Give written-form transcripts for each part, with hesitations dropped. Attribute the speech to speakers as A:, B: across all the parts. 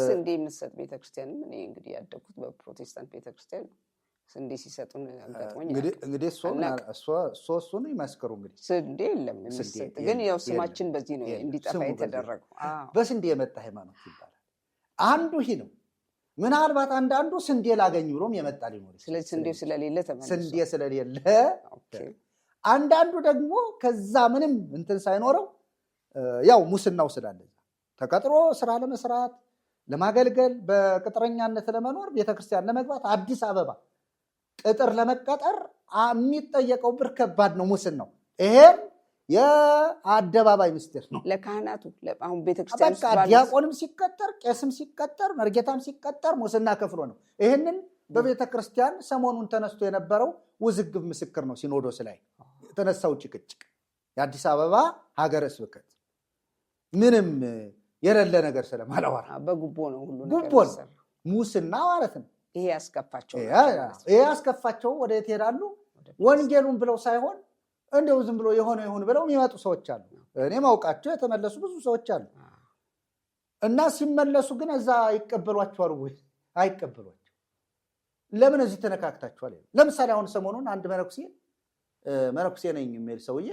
A: ስንዴ የምትሰጥ ቤተክርስቲያን እኔ እንግዲህ ያደኩት በፕሮቴስታንት ቤተክርስቲያን ስንዴ ሲሰጡን አጋጥሞኝ
B: እንግዲህ እሱን ይመስክሩ። እንግዲህ
A: ስንዴ የለም የሚሰጥ ግን ያው ስማችን በዚህ ነው እንዲጠፋ የተደረገው።
B: በስንዴ የመጣ ሃይማኖት ይባላል። አንዱ ይሄ ነው። ምናልባት አንዳንዱ ስንዴ ላገኝ ብሎም የመጣ ሊኖር ይችላል።
A: ስለዚህ ስንዴው ስለሌለ ተመለሰ።
B: ስንዴ ስለሌለ አንዳንዱ ደግሞ ከዛ ምንም እንትን ሳይኖረው ያው ሙስናው ስላለ ተቀጥሮ ስራ ለመስራት ለማገልገል በቅጥረኛነት ለመኖር ቤተክርስቲያን ለመግባት አዲስ አበባ ቅጥር ለመቀጠር የሚጠየቀው ብር ከባድ ነው። ሙስናው ይሄን የአደባባይ ምስጢር ነው
A: ለካህናቱ። አሁን ቤተክርስቲያን
B: ዲያቆንም ሲቀጠር ቄስም ሲቀጠር መርጌታም ሲቀጠር ሙስና ከፍሎ ነው። ይሄንን በቤተክርስቲያን ሰሞኑን ተነስቶ የነበረው ውዝግብ ምስክር ነው። ሲኖዶስ ላይ የተነሳው ጭቅጭቅ የአዲስ አበባ ሀገረ ስብከት ምንም የሌለ ነገር ስለማላወራ
A: በጉቦ ነው ሁሉ
B: ነገር ሙስና ማለት ነው።
A: ይሄ
B: ያስከፋቸው ወደ የት ሄዳሉ? ወንጌሉን ብለው ሳይሆን እንደው ዝም ብሎ ይሁን ብለው የሚመጡ ሰዎች አሉ። እኔ ማውቃቸው የተመለሱ ብዙ ሰዎች አሉ። እና ሲመለሱ ግን እዛ ይቀበሏቸዋል ወይ? አይቀበሏቸው። ለምን እዚህ ተነካክታችኋል? ለምሳሌ አሁን ሰሞኑን አንድ መነኩሴ ነኝ የሚል ሰውዬ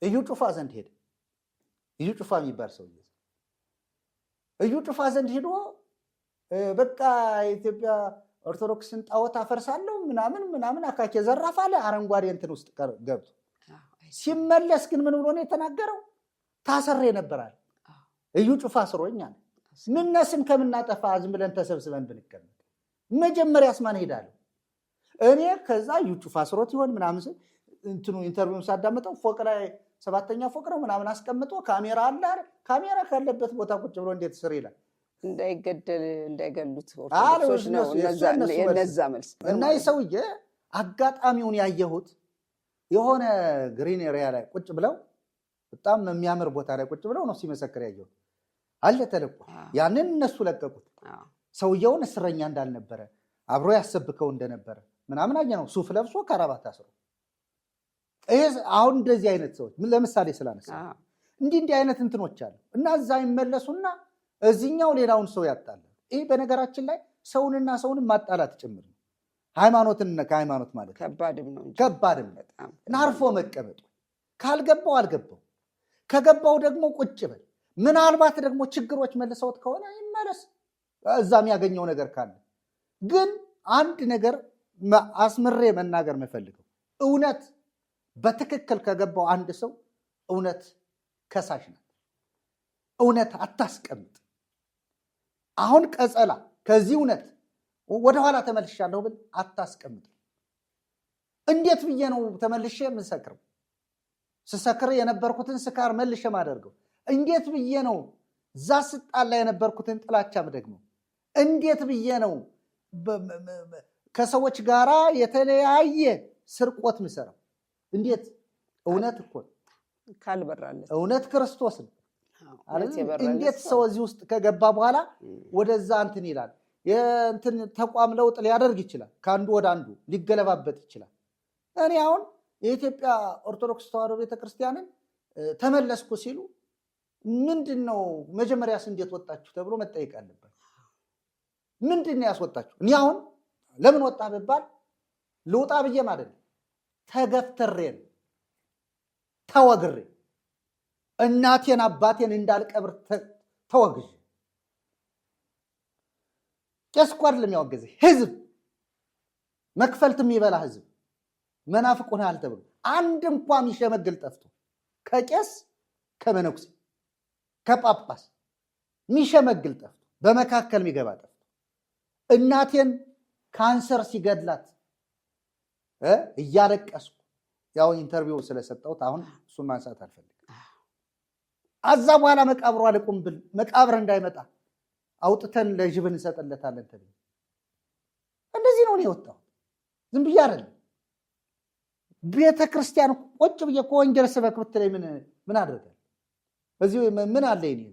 B: እዩ ጩፋ ዘንድ ሄደ። እዩ ጩፋ የሚባል ሰውዬ እዩ ጩፋ ዘንድ ሄዶ በቃ የኢትዮጵያ ኦርቶዶክስን ጣዖት አፈርሳለሁ ምናምን አካኬ ዘራፍ አለ። አረንጓዴ እንትን ውስጥ ገብቶ ሲመለስ ግን ምን ብሎ ነው የተናገረው? ታሰሬ ነበራል እዩ ጩፋ ስሮኛል። ምነስም ከምናጠፋ ዝም ብለን ተሰብስበን ብንቀመጥ መጀመሪያስ ማን ሄዳለሁ እኔ? ከዛ እዩ ጩፋ ስሮት ይሆን ምናምን እንትኑ ኢንተርቪውን ሳዳመጠው ፎቅ ላይ 7ኛ ፎቅ ነው ምናምን አስቀምጦ ካሜራ አለ። ካሜራ ካለበት ቦታ ቁጭ ብሎ እንዴት ስር ይላል?
A: እንዳይገሉት ኦርቶዶክሶች ነው የነዛ መልስ።
B: እና ይሰውዬ አጋጣሚውን ያየሁት የሆነ ግሪን ኤሪያ ላይ ቁጭ ብለው በጣም የሚያምር ቦታ ላይ ቁጭ ብለው ነው ሲመሰክር ያየሁት። አለ ተለቆ ያንን እነሱ ለቀቁት። ሰውየውን እስረኛ እንዳልነበረ አብሮ ያሰብከው እንደነበረ ምናምን አየነው። ሱፍ ለብሶ ከረባት አስሮ አሁን እንደዚህ አይነት ሰዎች ምን ለምሳሌ ስላነሳ እንዲህ አይነት እንትኖች አሉ። እና እዛ ይመለሱና እዚህኛው ሌላውን ሰው ያጣላል። ይሄ በነገራችን ላይ ሰውንና ሰውንም ማጣላት ጭምር ነው። ሃይማኖትን ከሃይማኖት ማለት
A: ከባድም ነው።
B: በጣም ናርፎ መቀመጡ ካልገባው አልገባው፣ ከገባው ደግሞ ቁጭ በል። ምናልባት ደግሞ ችግሮች መልሰውት ከሆነ ይመለስ፣ እዛም ያገኘው ነገር ካለ። ግን አንድ ነገር አስምሬ መናገር የምፈልገው እውነት በትክክል ከገባው አንድ ሰው እውነት ከሳሽ ናት። እውነት አታስቀምጥ። አሁን ቀጸላ ከዚህ እውነት ወደኋላ ተመልሻለሁ ብል አታስቀምጥ። እንዴት ብዬ ነው ተመልሼ የምሰክረው? ስሰክር የነበርኩትን ስካር መልሼ ማደርገው? እንዴት ብዬ ነው እዛ ስጣላ የነበርኩትን ጥላቻም ደግሞ እንዴት ብዬ ነው ከሰዎች ጋራ የተለያየ ስርቆት ምሰራው? እንዴት? እውነት እኮ
A: ካልበራለት
B: እውነት ክርስቶስ ነው። እንዴት ሰው እዚህ ውስጥ ከገባ በኋላ ወደዛ እንትን ይላል? የእንትን ተቋም ለውጥ ሊያደርግ ይችላል። ከአንዱ ወደ አንዱ ሊገለባበት ይችላል። እኔ አሁን የኢትዮጵያ ኦርቶዶክስ ተዋሕዶ ቤተክርስቲያንን ተመለስኩ ሲሉ ምንድን ነው መጀመሪያስ እንዴት ወጣችሁ ተብሎ መጠየቅ አለበት። ምንድን ነው ያስወጣችሁ? እኔ አሁን ለምን ወጣ ብባል ልውጣ ብዬም አይደለም፣ ተገፍተሬን ተወግሬ እናቴን አባቴን እንዳልቀብር ተወግዤ። ቄስ እኮ አይደለም ያወገዘ ህዝብ፣ መክፈልት የሚበላ ህዝብ መናፍቅ ሆነሃል ተብሎ አንድ እንኳን የሚሸመግል ጠፍቶ ከቄስ ከመነኩሴ ከጳጳስ የሚሸመግል ጠፍቶ በመካከል የሚገባ ጠፍቶ እናቴን ካንሰር ሲገድላት እያለቀስኩ ያው ኢንተርቪው ስለሰጠሁት አሁን እሱን ማንሳት አልፈልግም። አዛ በኋላ መቃብሯ ልቁም ብል መቃብር እንዳይመጣ አውጥተን ለጅብ እንሰጥለታለን ተብሎ እንደዚህ ነው የወጣው። ዝም ብዬ አይደለም። ቤተክርስቲያን ቁጭ ብዬ ከወንጌል ስበክ ብትለኝ ምን አደረጋል? እዚህ ምን አለ? እኔ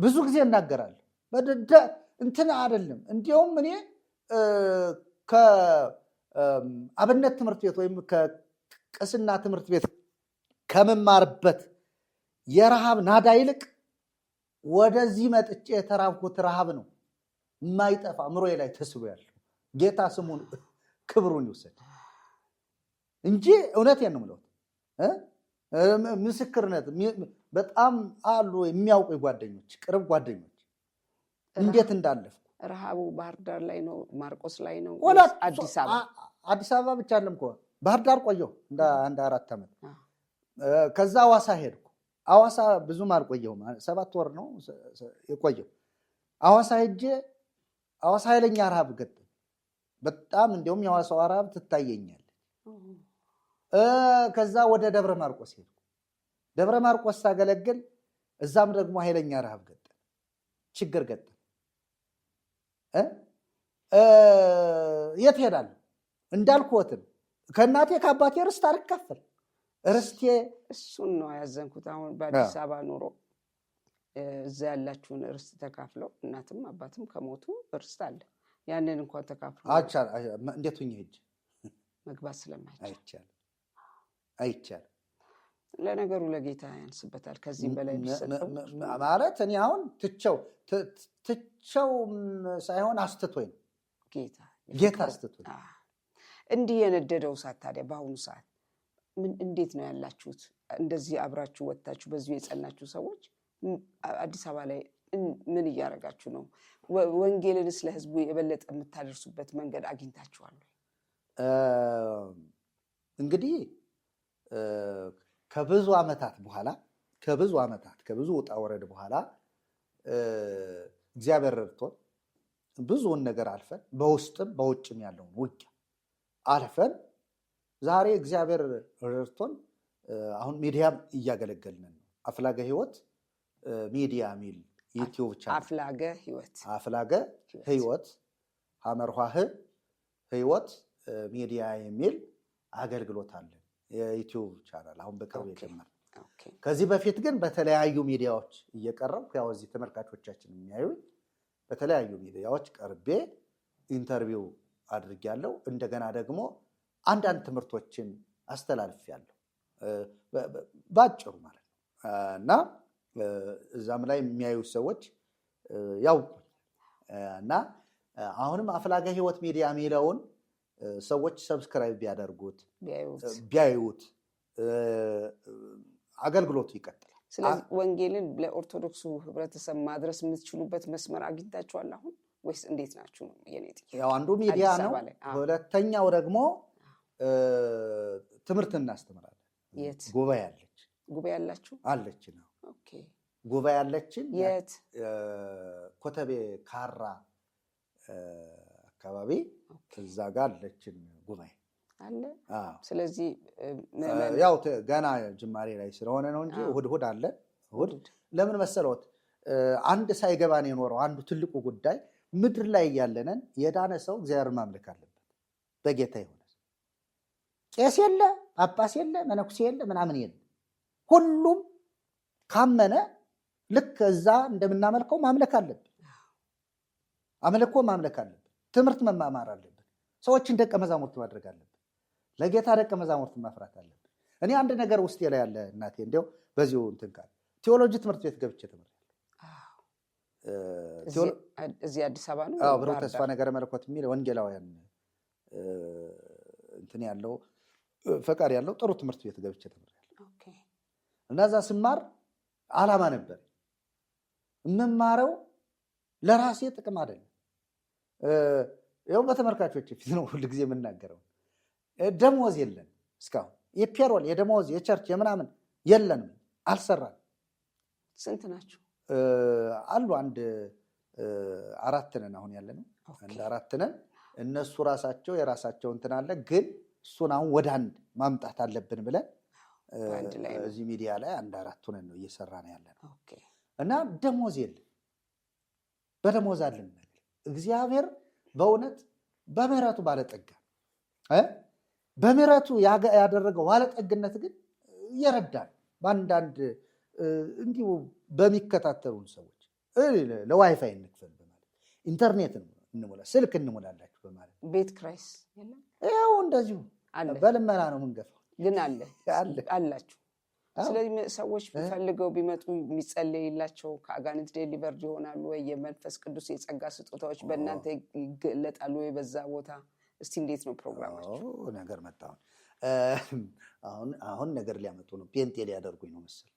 B: ብዙ ጊዜ እናገራለሁ። እንትን አይደለም። እንዲያውም እኔ ከአብነት ትምህርት ቤት ወይም ከቅስና ትምህርት ቤት ከመማርበት የረሃብ ናዳ ይልቅ ወደዚህ መጥቼ የተራብኩት ረሃብ ነው የማይጠፋ አእምሮዬ ላይ ተስቦ ያለው። ጌታ ስሙን ክብሩን ይውሰድ እንጂ እውነቴን ነው የምለው። ምስክርነት በጣም አሉ የሚያውቁ ጓደኞች፣ ቅርብ ጓደኞች እንዴት እንዳለፍኩ።
A: ረሃቡ ባህር ዳር ላይ ነው ማርቆስ ላይ ነው
B: አዲስ አበባ ብቻ አይደለም እኮ ባህር ዳር ቆየሁ እንደ 4 ዓመት። ከዛ ሐዋሳ ሄድኩ። ሐዋሳ ብዙም አልቆየሁም፣ 7 ወር ነው የቆየሁ። ሐዋሳ ሄጄ ሐዋሳ ኃይለኛ ረሃብ ገጠመኝ በጣም እንዲያውም የሐዋሳው ረሃብ ትታየኛለች። ከዛ ወደ ደብረ ማርቆስ ሄድኩ። ደብረ ማርቆስ ሳገለግል እዛም ደግሞ ኃይለኛ ረሃብ ገጠመኝ፣ ችግር ገጠመኝ። የት ሄዳለሁ እንዳልኩወትም ከእናቴ ከአባቴ ርስት አልካፈል ርስቴ
A: እሱን ነው ያዘንኩት። አሁን በአዲስ አበባ ኑሮ እዛ ያላችሁን ርስት ተካፍለው እናትም አባትም ከሞቱ ርስት አለ። ያንን እንኳን ተካፍለው
B: እንዴት ሁኜ ሂጅ
A: መግባት ስለማይቻል
B: አይቻልም።
A: ለነገሩ ለጌታ ያንስበታል። ከዚህ በላይ ቢሰጠው
B: ማለት እኔ አሁን ትቸው ሳይሆን አስትቶኝ ጌታ አስትቶኝ።
A: እንዲህ የነደደው እሳት ታዲያ በአሁኑ ሰዓት እንዴት ነው ያላችሁት? እንደዚህ አብራችሁ ወጥታችሁ በዚሁ የጸናችሁ ሰዎች አዲስ አበባ ላይ ምን እያደረጋችሁ ነው? ወንጌልንስ ለህዝቡ የበለጠ የምታደርሱበት መንገድ አግኝታችኋል?
B: እንግዲህ ከብዙ ዓመታት በኋላ ከብዙ ውጣ ወረድ በኋላ እግዚአብሔር ረድቶን ብዙውን ነገር አልፈን በውስጥም በውጭም ያለውን ውጊያ አልፈን ዛሬ እግዚአብሔር ረድቶን አሁን ሚዲያም እያገለገልን ነው። አፍላገ ህይወት ሚዲያ ሚል ዩቲዩብ ቻናል አፍላገ ህይወት ሐመርኋህ ህይወት ሚዲያ የሚል አገልግሎት አለን። የዩቲዩብ ቻናል አሁን በቅርብ የጀመረ። ከዚህ በፊት ግን በተለያዩ ሚዲያዎች እየቀረብኩ ያው እዚህ ተመልካቾቻችን የሚያዩኝ በተለያዩ ሚዲያዎች ቀርቤ ኢንተርቪው አድርጌያለሁ። እንደገና ደግሞ አንዳንድ ትምህርቶችን አስተላልፌያለሁ ባጭሩ ማለት ነው። እና እዛም ላይ የሚያዩ ሰዎች ያውቁኝ እና አሁንም አፍላገ ህይወት ሚዲያ የሚለውን ሰዎች ሰብስክራይብ ቢያደርጉት ቢያዩት አገልግሎቱ ይቀጥላል።
A: ስለዚህ ወንጌልን ለኦርቶዶክሱ ህብረተሰብ ማድረስ የምትችሉበት መስመር አግኝታችኋል አሁን ወይስ እንዴት ናችሁ ነው የኔ ጥያቄ።
B: ያው አንዱ ሚዲያ ነው፣ ሁለተኛው ደግሞ ትምህርት እናስተምራለን።
A: የት
B: ጉባኤ አለች?
A: ጉባኤ አላችሁ?
B: አለች ነው።
A: ኦኬ
B: ጉባኤ አለችን።
A: የት?
B: ኮተቤ ካራ አካባቢ እዛ ጋር አለችን ጉባኤ
A: አለ። ስለዚህ
B: ያው ገና ጅማሬ ላይ ስለሆነ ነው እንጂ እሑድ አለ። እሑድ ለምን መሰለዎት አንድ ሳይገባን የኖረው አንዱ ትልቁ ጉዳይ ምድር ላይ ያለንን የዳነ ሰው እግዚአብሔር ማምለክ አለበት። በጌታ ይሆነ ቄስ የለ ጳጳስ የለ መነኩሴ የለ ምናምን የለ፣ ሁሉም ካመነ ልክ እዛ እንደምናመልከው ማምለክ አለብን። አምልኮ ማምለክ አለብን። ትምህርት መማማር አለብን። ሰዎችን ደቀ መዛሙርት ማድረግ አለብን። ለጌታ ደቀ መዛሙርት ማፍራት አለብን። እኔ አንድ ነገር ውስጤ ላይ ያለ እናቴ እንዲያው በዚሁ እንትን ካለ ቴዎሎጂ ትምህርት ቤት ገብቼ ተምሬያለሁ።
A: እዚህ አዲስ አበባ ነው።
B: ብሩህ ተስፋ ነገረ መለኮት የሚል ወንጌላውያን እንትን ያለው ፈቃድ ያለው ጥሩ ትምህርት ቤት ገብቼ ተምሬያለሁ። እና እዛ ስማር ዓላማ ነበር። የምማረው ለራሴ ጥቅም አይደለም። ይኸው በተመልካቾች ፊት ነው ሁሉ ጊዜ የምናገረው። ደሞዝ የለን እስካሁን የፔሮል የደሞዝ የቸርች የምናምን የለንም፣ አልሰራንም።
A: ስንት ናችሁ?
B: አሉ አንድ 4 ነን አሁን ያለነው፣ አንድ 4 ነን። እነሱ ራሳቸው የራሳቸው እንትን አለ፣ ግን እሱን አሁን ወደ አንድ ማምጣት አለብን ብለን እዚህ ሚዲያ ላይ አንድ 4 ነን ነው እየሰራ ነው ያለነው። እና ደሞዝ የለን፣ በደሞዝ አለን ነገር እግዚአብሔር በእውነት በምህረቱ ባለጠጋ በምህረቱ ያደረገው ባለጠግነት ግን ይረዳል። በአንዳንድ እንዲሁ በሚከታተሉን ሰዎች ለዋይፋይ እንክፈል በማለት ኢንተርኔት እንሞላ ስልክ እንሞላላችሁ በማለት
A: ቤት ክራይስ የለም።
B: ያው እንደዚሁ በልመና ነው የምንገፋው።
A: ግን አላችሁ ስለዚህ ሰዎች ፈልገው ቢመጡ የሚጸለይላቸው ከአጋንንት ዴሊቨርድ ይሆናሉ ወይ? የመንፈስ ቅዱስ የጸጋ ስጦታዎች በእናንተ ይገለጣሉ ወይ በዛ ቦታ? እስቲ እንዴት ነው ፕሮግራማችሁ?
B: ነገር መጣ አሁን ነገር ሊያመጡ ነው፣ ፔንቴ ሊያደርጉኝ ነው መሰል።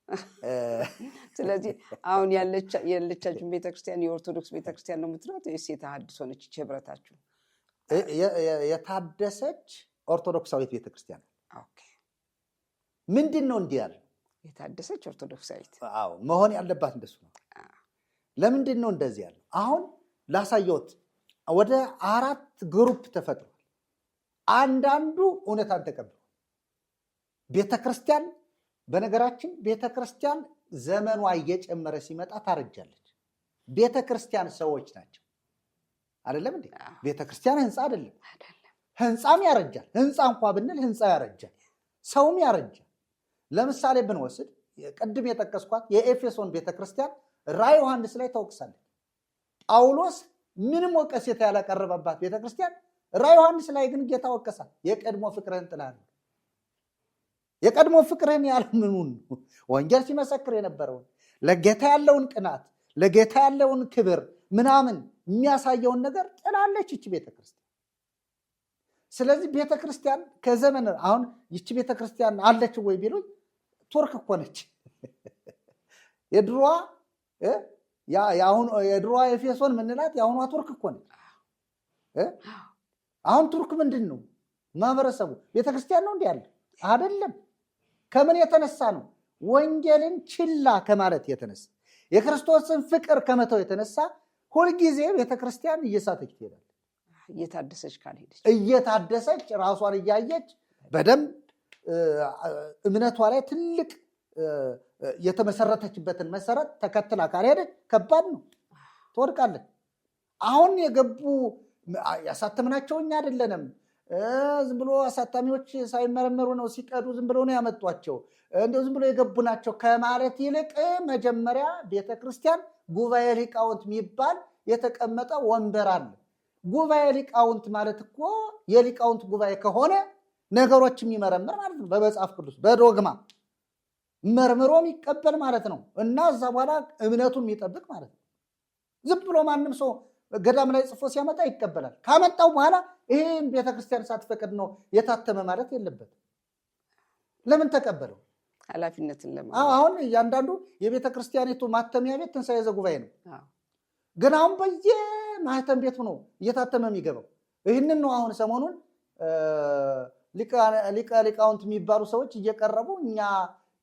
A: ስለዚህ አሁን ያለቻችሁን ቤተክርስቲያን የኦርቶዶክስ ቤተክርስቲያን ነው የምትሏት ወይስ የተሐድሶ ነች ህብረታችሁ?
B: የታደሰች ኦርቶዶክሳዊት ቤተክርስቲያን።
A: ኦኬ።
B: ምንድን ነው እንዲህ ያለ
A: የታደሰች ኦርቶዶክሳዊት?
B: አዎ መሆን ያለባት እንደሱ ነው። ለምንድን ነው እንደዚህ ያለ? አሁን ላሳየውት ወደ 4 ግሩፕ ተፈጥሯል። አንዳንዱ እውነታን ተቀብሏል። ቤተክርስቲያን በነገራችን ቤተክርስቲያን ዘመኗ እየጨመረ ሲመጣ ታረጃለች። ቤተክርስቲያን ሰዎች ናቸው አይደለም እንዴ? ቤተክርስቲያን ህንፃ አይደለም። ህንፃም ያረጃል። ህንፃ እንኳ ብንል ህንፃ ያረጃል፣ ሰውም ያረጃል። ለምሳሌ ብንወስድ ቅድም የጠቀስኳት የኤፌሶን ቤተክርስቲያን ራዕየ ዮሐንስ ላይ ተወቅሳለች። ጳውሎስ ምንም ወቀሴታ ያላቀረበባት ቤተክርስቲያን ራዕየ ዮሐንስ ላይ ግን ጌታ ወቀሳት። የቀድሞ ፍቅርህን ጥለሃል። የቀድሞ ፍቅርህን ያለምኑን ወንጌል ሲመሰክር የነበረውን ለጌታ ያለውን ቅናት፣ ለጌታ ያለውን ክብር ምናምን የሚያሳየውን ነገር ጥላለች ይቺ ቤተክርስቲያን። ስለዚህ ቤተክርስቲያን ከዘመን አሁን ይቺ ቤተክርስቲያን አለች ወይ ቢሉኝ ቱርክ እኮ ነች። የድሮዋ ኤፌሶን ምንላት የአሁኗ ቱርክ እኮ ነች። አሁን ቱርክ ምንድን ነው ማህበረሰቡ? ቤተክርስቲያን ነው እንዲህ ያለ አይደለም። ከምን የተነሳ ነው? ወንጌልን ችላ ከማለት የተነሳ የክርስቶስን ፍቅር ከመተው የተነሳ ሁልጊዜ ቤተክርስቲያን እየሳተች ትሄዳለች።
A: እየታደሰች ካልሄደች
B: እየታደሰች ራሷን እያየች በደንብ እምነቷ ላይ ትልቅ የተመሰረተችበትን መሰረት ተከትላ ካልሄደች ከባድ ነው፣ ትወድቃለች። አሁን የገቡ ያሳተምናቸው እኛ አይደለንም። ዝም ብሎ አሳታሚዎች ሳይመረመሩ ነው ሲቀዱ ዝም ብሎ ነው ያመጧቸው፣ እንደው ዝም ብሎ የገቡ ናቸው ከማለት ይልቅ መጀመሪያ ቤተክርስቲያን ጉባኤ ሊቃውንት የሚባል የተቀመጠ ወንበር አለ። ጉባኤ ሊቃውንት ማለት እኮ የሊቃውንት ጉባኤ ከሆነ ነገሮች የሚመረምር ማለት ነው። በመጽሐፍ ቅዱስ በዶግማ መርምሮ የሚቀበል ማለት ነው። እና እዛ በኋላ እምነቱን የሚጠብቅ ማለት ነው። ዝም ብሎ ማንም ሰው ገዳም ላይ ጽፎ ሲያመጣ ይቀበላል። ካመጣው በኋላ ይሄን ቤተክርስቲያን ሳትፈቅድ ነው የታተመ ማለት የለበትም። ለምን ተቀበለው?
A: ኃላፊነትን ለማ
B: አሁን እያንዳንዱ የቤተክርስቲያኒቱ ማተሚያ ቤት ትንሣኤ ዘጉባኤ ነው። ግን አሁን በየማህተም ቤቱ ነው እየታተመ የሚገባው። ይህንን ነው አሁን ሰሞኑን ሊቃውንት የሚባሉ ሰዎች እየቀረቡ እኛ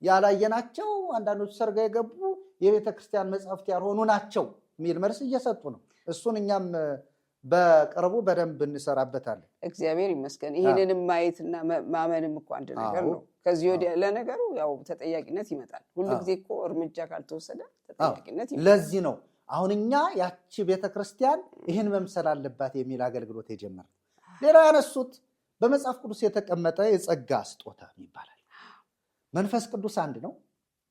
B: ያላየናቸው አንዳንዶቹ ሰርጋ የገቡ የቤተክርስቲያን መጽሐፍት ያልሆኑ ናቸው የሚል መልስ እየሰጡ ነው። እሱን እኛም በቅርቡ በደንብ እንሰራበታለን።
A: እግዚአብሔር ይመስገን። ይህንንም ማየትና ማመንም እኮ አንድ ነገር ነው። ከዚህ ወዲያ ለነገሩ ያው ተጠያቂነት ይመጣል። ሁሉ ጊዜ እኮ እርምጃ ካልተወሰደ ተጠያቂነት ይመጣል።
B: ለዚህ ነው አሁን እኛ ያቺ ቤተክርስቲያን ይህን መምሰል አለባት የሚል አገልግሎት የጀመረ። ሌላ ያነሱት በመጽሐፍ ቅዱስ የተቀመጠ የጸጋ ስጦታ ይባላል። መንፈስ ቅዱስ አንድ ነው፣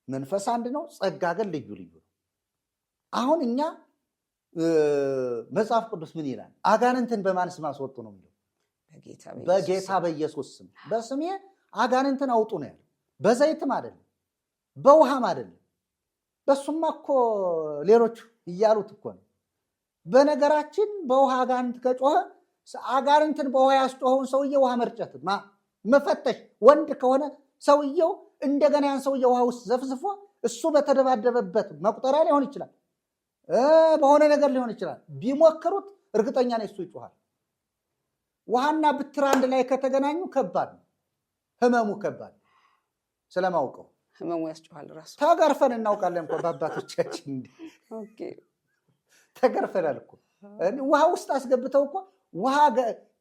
B: መንፈስ አንድ ነው፣ ጸጋ ግን ልዩ ልዩ ነው። አሁን እኛ መጽሐፍ ቅዱስ ምን ይላል? አጋንንትን በማን ስም አስወጡ ነው የሚለው? በጌታ በኢየሱስ ስም። በስሜ አጋንንትን አውጡ ነው ያለው። በዘይትም አይደለም፣ በውሃም አይደለም። በሱማ እኮ ሌሎች እያሉት እኮ ነው። በነገራችን በውሃ አጋንንት ከጮኸ አጋንንትን በውሃ ያስጮኸውን ሰውዬ ውሃ መርጨት መፈተሽ፣ ወንድ ከሆነ ሰውየው እንደገና ያን ሰውዬ ውሃ ውስጥ ዘፍዝፎ እሱ በተደባደበበት መቁጠሪያ ሊሆን ይችላል፣ በሆነ ነገር ሊሆን ይችላል። ቢሞክሩት እርግጠኛ ነኝ እሱ ይጮሃል። ውሃና ብትር አንድ ላይ ከተገናኙ ከባድ ነው፣ ህመሙ ከባድ ስለማውቀው
A: ህመሙ ያስጮሃል። ራሱ
B: ተገርፈን እናውቃለን እኮ በአባቶቻችን ተገርፈናል እኮ። ውሃ ውስጥ አስገብተው እኮ ውሃ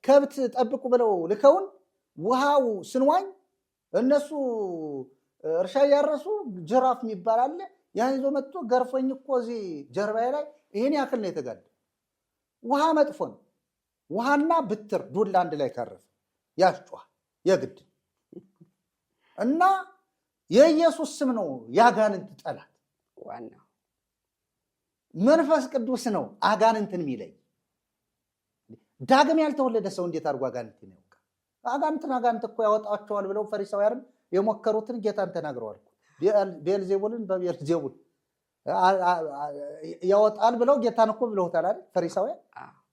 B: ከብት ጠብቁ ብለው ልከውን ውሃው ስንዋኝ እነሱ እርሻ እያረሱ ጅራፍ የሚባል አለ። ያን ይዞ መጥቶ ገርፎኝ እኮ እዚህ ጀርባዬ ላይ ይህን ያክል ነው የተጋደ። ውሃ መጥፎ ነው። ውሃና ብትር ዱላ አንድ ላይ ካረፈ ያስጮሃል የግድ። እና የኢየሱስ ስም ነው ያጋንንት ጠላት
A: ዋናው።
B: መንፈስ ቅዱስ ነው አጋንንትን የሚለይ። ዳግም ያልተወለደ ሰው እንዴት አድርጎ አጋንንትን ያውቃል? አጋንንት እኮ ያወጣቸዋል ብለው ፈሪሳውያን የሞከሩትን ጌታን ተናግረዋል። ቤልዜቡልን በቤልዜቡል ያወጣል ብለው ጌታን እኮ ብለውታል አይደል ፈሪሳውያን።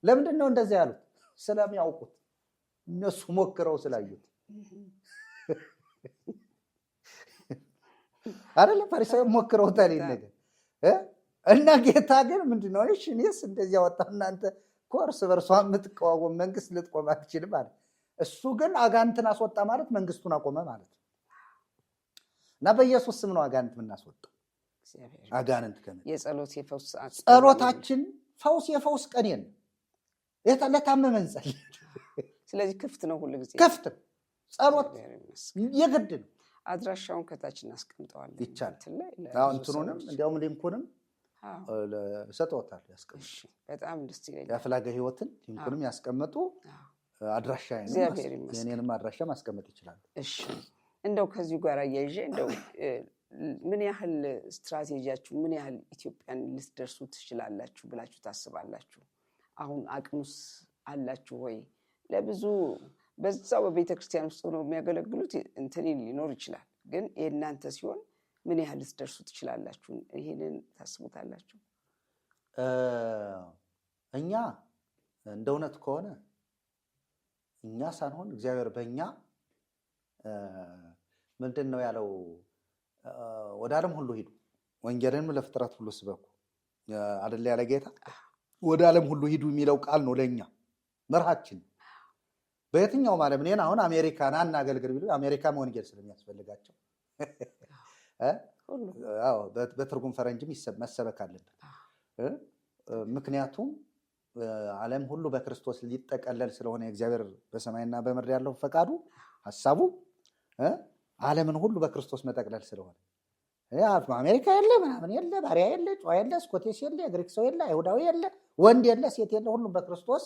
B: ለምንድን ነው እንደዚያ ያሉት? ስለሚያውቁት፣ እነሱ ሞክረው ስላዩት አይደል? ፈሪሳውያን ሞክረውታል ይሄን ነገር እና ጌታ ግን ምንድን ነው እሺ እኔስ እንደዚህ ያወጣው እናንተ እኮ እርስ በርሷ የምትቃወም መንግስት ልትቆም አትችልም አለ። እሱ ግን አጋንንትን አስወጣ ማለት መንግስቱን አቆመ ማለት ነው። እና በኢየሱስ ስም ነው አጋንንት የምናስወጣው። አጋንንት
A: የጸሎት የፈውስ
B: ጸሎታችን ፈውስ የፈውስ ቀን የለም። ለታመመ እንጸልይ።
A: ስለዚህ ክፍት ነው፣ ሁሉ ጊዜ
B: ክፍት ጸሎት የግድ ነው።
A: አድራሻውን ከታች እናስቀምጠዋለን።
B: ይቻላል። አሁን እንትኑንም እንዲያውም ሊንኩንም ሰጥቶታል ያስቀምጡ።
A: በጣም ደስ ይላል።
B: የአፍላገ ህይወትን ሊንኩንም ያስቀምጡ። አድራሻ የኔንም አድራሻ ማስቀመጥ ይችላሉ።
A: እሺ እንደው ከዚሁ ጋር አያይዤ እንደው ምን ያህል ስትራቴጂያችሁ ምን ያህል ኢትዮጵያን ልትደርሱ ትችላላችሁ ብላችሁ ታስባላችሁ? አሁን አቅሙስ አላችሁ ወይ? ለብዙ በዛው በቤተክርስቲያን ውስጥ ሆነው የሚያገለግሉት እንትን ሊኖር ይችላል፣ ግን የእናንተ ሲሆን ምን ያህል ልትደርሱ ትችላላችሁ? ይሄንን ታስቡታላችሁ?
B: እኛ እንደ እውነት ከሆነ እኛ ሳንሆን እግዚአብሔር በእኛ ምንድን ነው ያለው? ወደ ዓለም ሁሉ ሂዱ ወንጌልንም ለፍጥረት ሁሉ ስበኩ አይደል ያለ ጌታ። ወደ ዓለም ሁሉ ሂዱ የሚለው ቃል ነው ለእኛ መርሃችን። በየትኛውም ዓለም እኔን አሁን አሜሪካን አናገልግል ቢሉ አሜሪካም ወንጌል ስለሚያስፈልጋቸው በትርጉም ፈረንጅም መሰበክ አለበት። ምክንያቱም ዓለም ሁሉ በክርስቶስ ሊጠቀለል ስለሆነ እግዚአብሔር በሰማይና በምድር ያለው ፈቃዱ ሐሳቡ ዓለምን ሁሉ በክርስቶስ መጠቅለል ስለሆነ አሜሪካ የለ ምናምን የለ ባሪያ የለ ጨዋ የለ ስኮቴስ የለ ግሪክ ሰው የለ አይሁዳዊ የለ ወንድ የለ ሴት የለ ሁሉም በክርስቶስ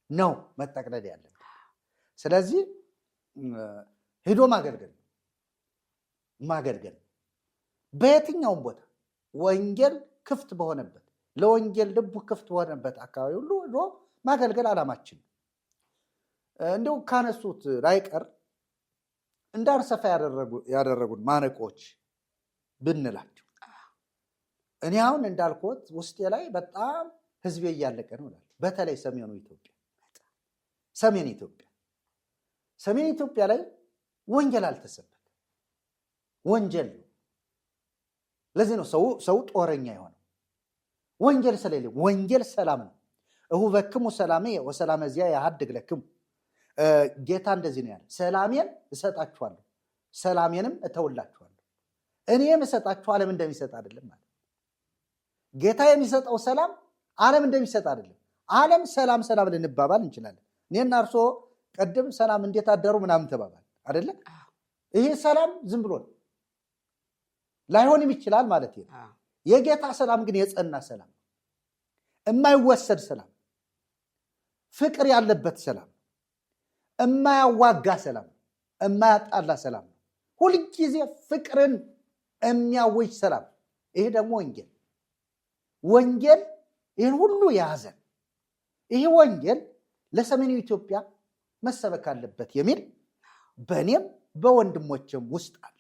B: ነው መጠቅለል ያለ። ስለዚህ ሄዶ ማገልገል በየትኛውም ቦታ ወንጌል ክፍት በሆነበት ለወንጌል ልቡ ክፍት በሆነበት አካባቢ ሁሉ ሄዶ ማገልገል ዓላማችን። እንደው ካነሱት ላይቀር እንዳንሰፋ ያደረጉን ማነቆች ብንላቸው እኔ አሁን እንዳልኩት ውስጤ ላይ በጣም ህዝቤ እያለቀ ነው እላለሁ። በተለይ ሰሜን ኢትዮጵያ ላይ ወንጌል አልተሰበከም። ወንጀል ነው። ለዚህ ነው ሰው ጦረኛ የሆነው። ወንጌል ስለሌለ ወንጌል ሰላም ነው። እሁበክሙ ሰላሜ ወሰላመ ዚአየ ያሃድግ ለክሙ። ጌታ እንደዚህ ነው ያለ፣ ሰላሜን እሰጣችኋለሁ ሰላሜንም እተውላችኋለሁ። እኔ የምሰጣችሁ ዓለም እንደሚሰጥ አይደለም ማለት። ጌታ የሚሰጠው ሰላም ዓለም እንደሚሰጥ አይደለም። ዓለም ሰላም ልንባባል እንችላለን። እኔና እርሶ ቀደም ሰላም እንዴት አደሩ ምናምን ተባባል አይደለ? ይሄ ሰላም ዝም ብሎ ላይሆንም ይችላል ማለት ነው። የጌታ ሰላም ግን የጸና ሰላም፣ የማይወሰድ ሰላም፣ ፍቅር ያለበት ሰላም፣ የማያዋጋ ሰላም፣ የማያጣላ ሰላም፣ ሁልጊዜ ፍቅርን የሚያውጅ ሰላም። ይሄ ደግሞ ወንጌል ይህን ሁሉ የያዘ ይሄ ወንጌል ለሰሜኑ ኢትዮጵያ መሰበክ አለበት የሚል በእኔም በወንድሞችም ውስጥ አለ።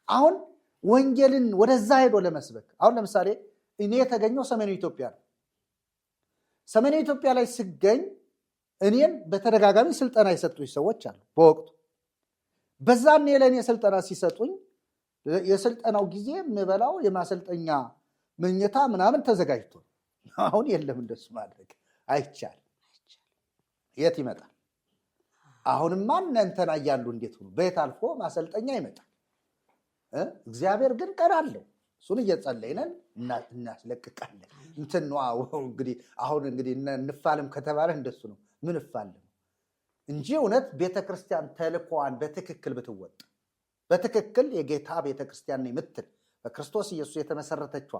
B: አሁን ወንጌልን ወደዛ ሄዶ ለመስበክ አሁን ለምሳሌ እኔ የተገኘው ሰሜኑ ኢትዮጵያ ነው። ሰሜኑ ኢትዮጵያ ላይ ስገኝ እኔን በተደጋጋሚ ስልጠና የሰጡኝ ሰዎች አሉ። በወቅቱ በዛኔ ለእኔ ስልጠና ሲሰጡኝ የስልጠናው ጊዜ የምበላው የማሰልጠኛ መኝታ ምናምን ተዘጋጅቶ፣ አሁን የለም እንደሱ ማድረግ አይቻልም። የት ይመጣል? አሁንማ እንትና እያሉ እንዴት ሆኖ በየት አልፎ ማሰልጠኛ ይመጣል። እግዚአብሔር ግን ቀን አለው። እሱን እየጸለይነን እናስለቅቃለን። እንግዲህ አሁን እንግዲህ እንፋለም ከተባለ እንደሱ ነው። ምን እፋለም እንጂ እውነት ቤተክርስቲያን ተልኮዋን በትክክል ብትወጣ፣ በትክክል የጌታ ቤተክርስቲያን ነው የምትል በክርስቶስ ኢየሱስ የተመሰረተችዋ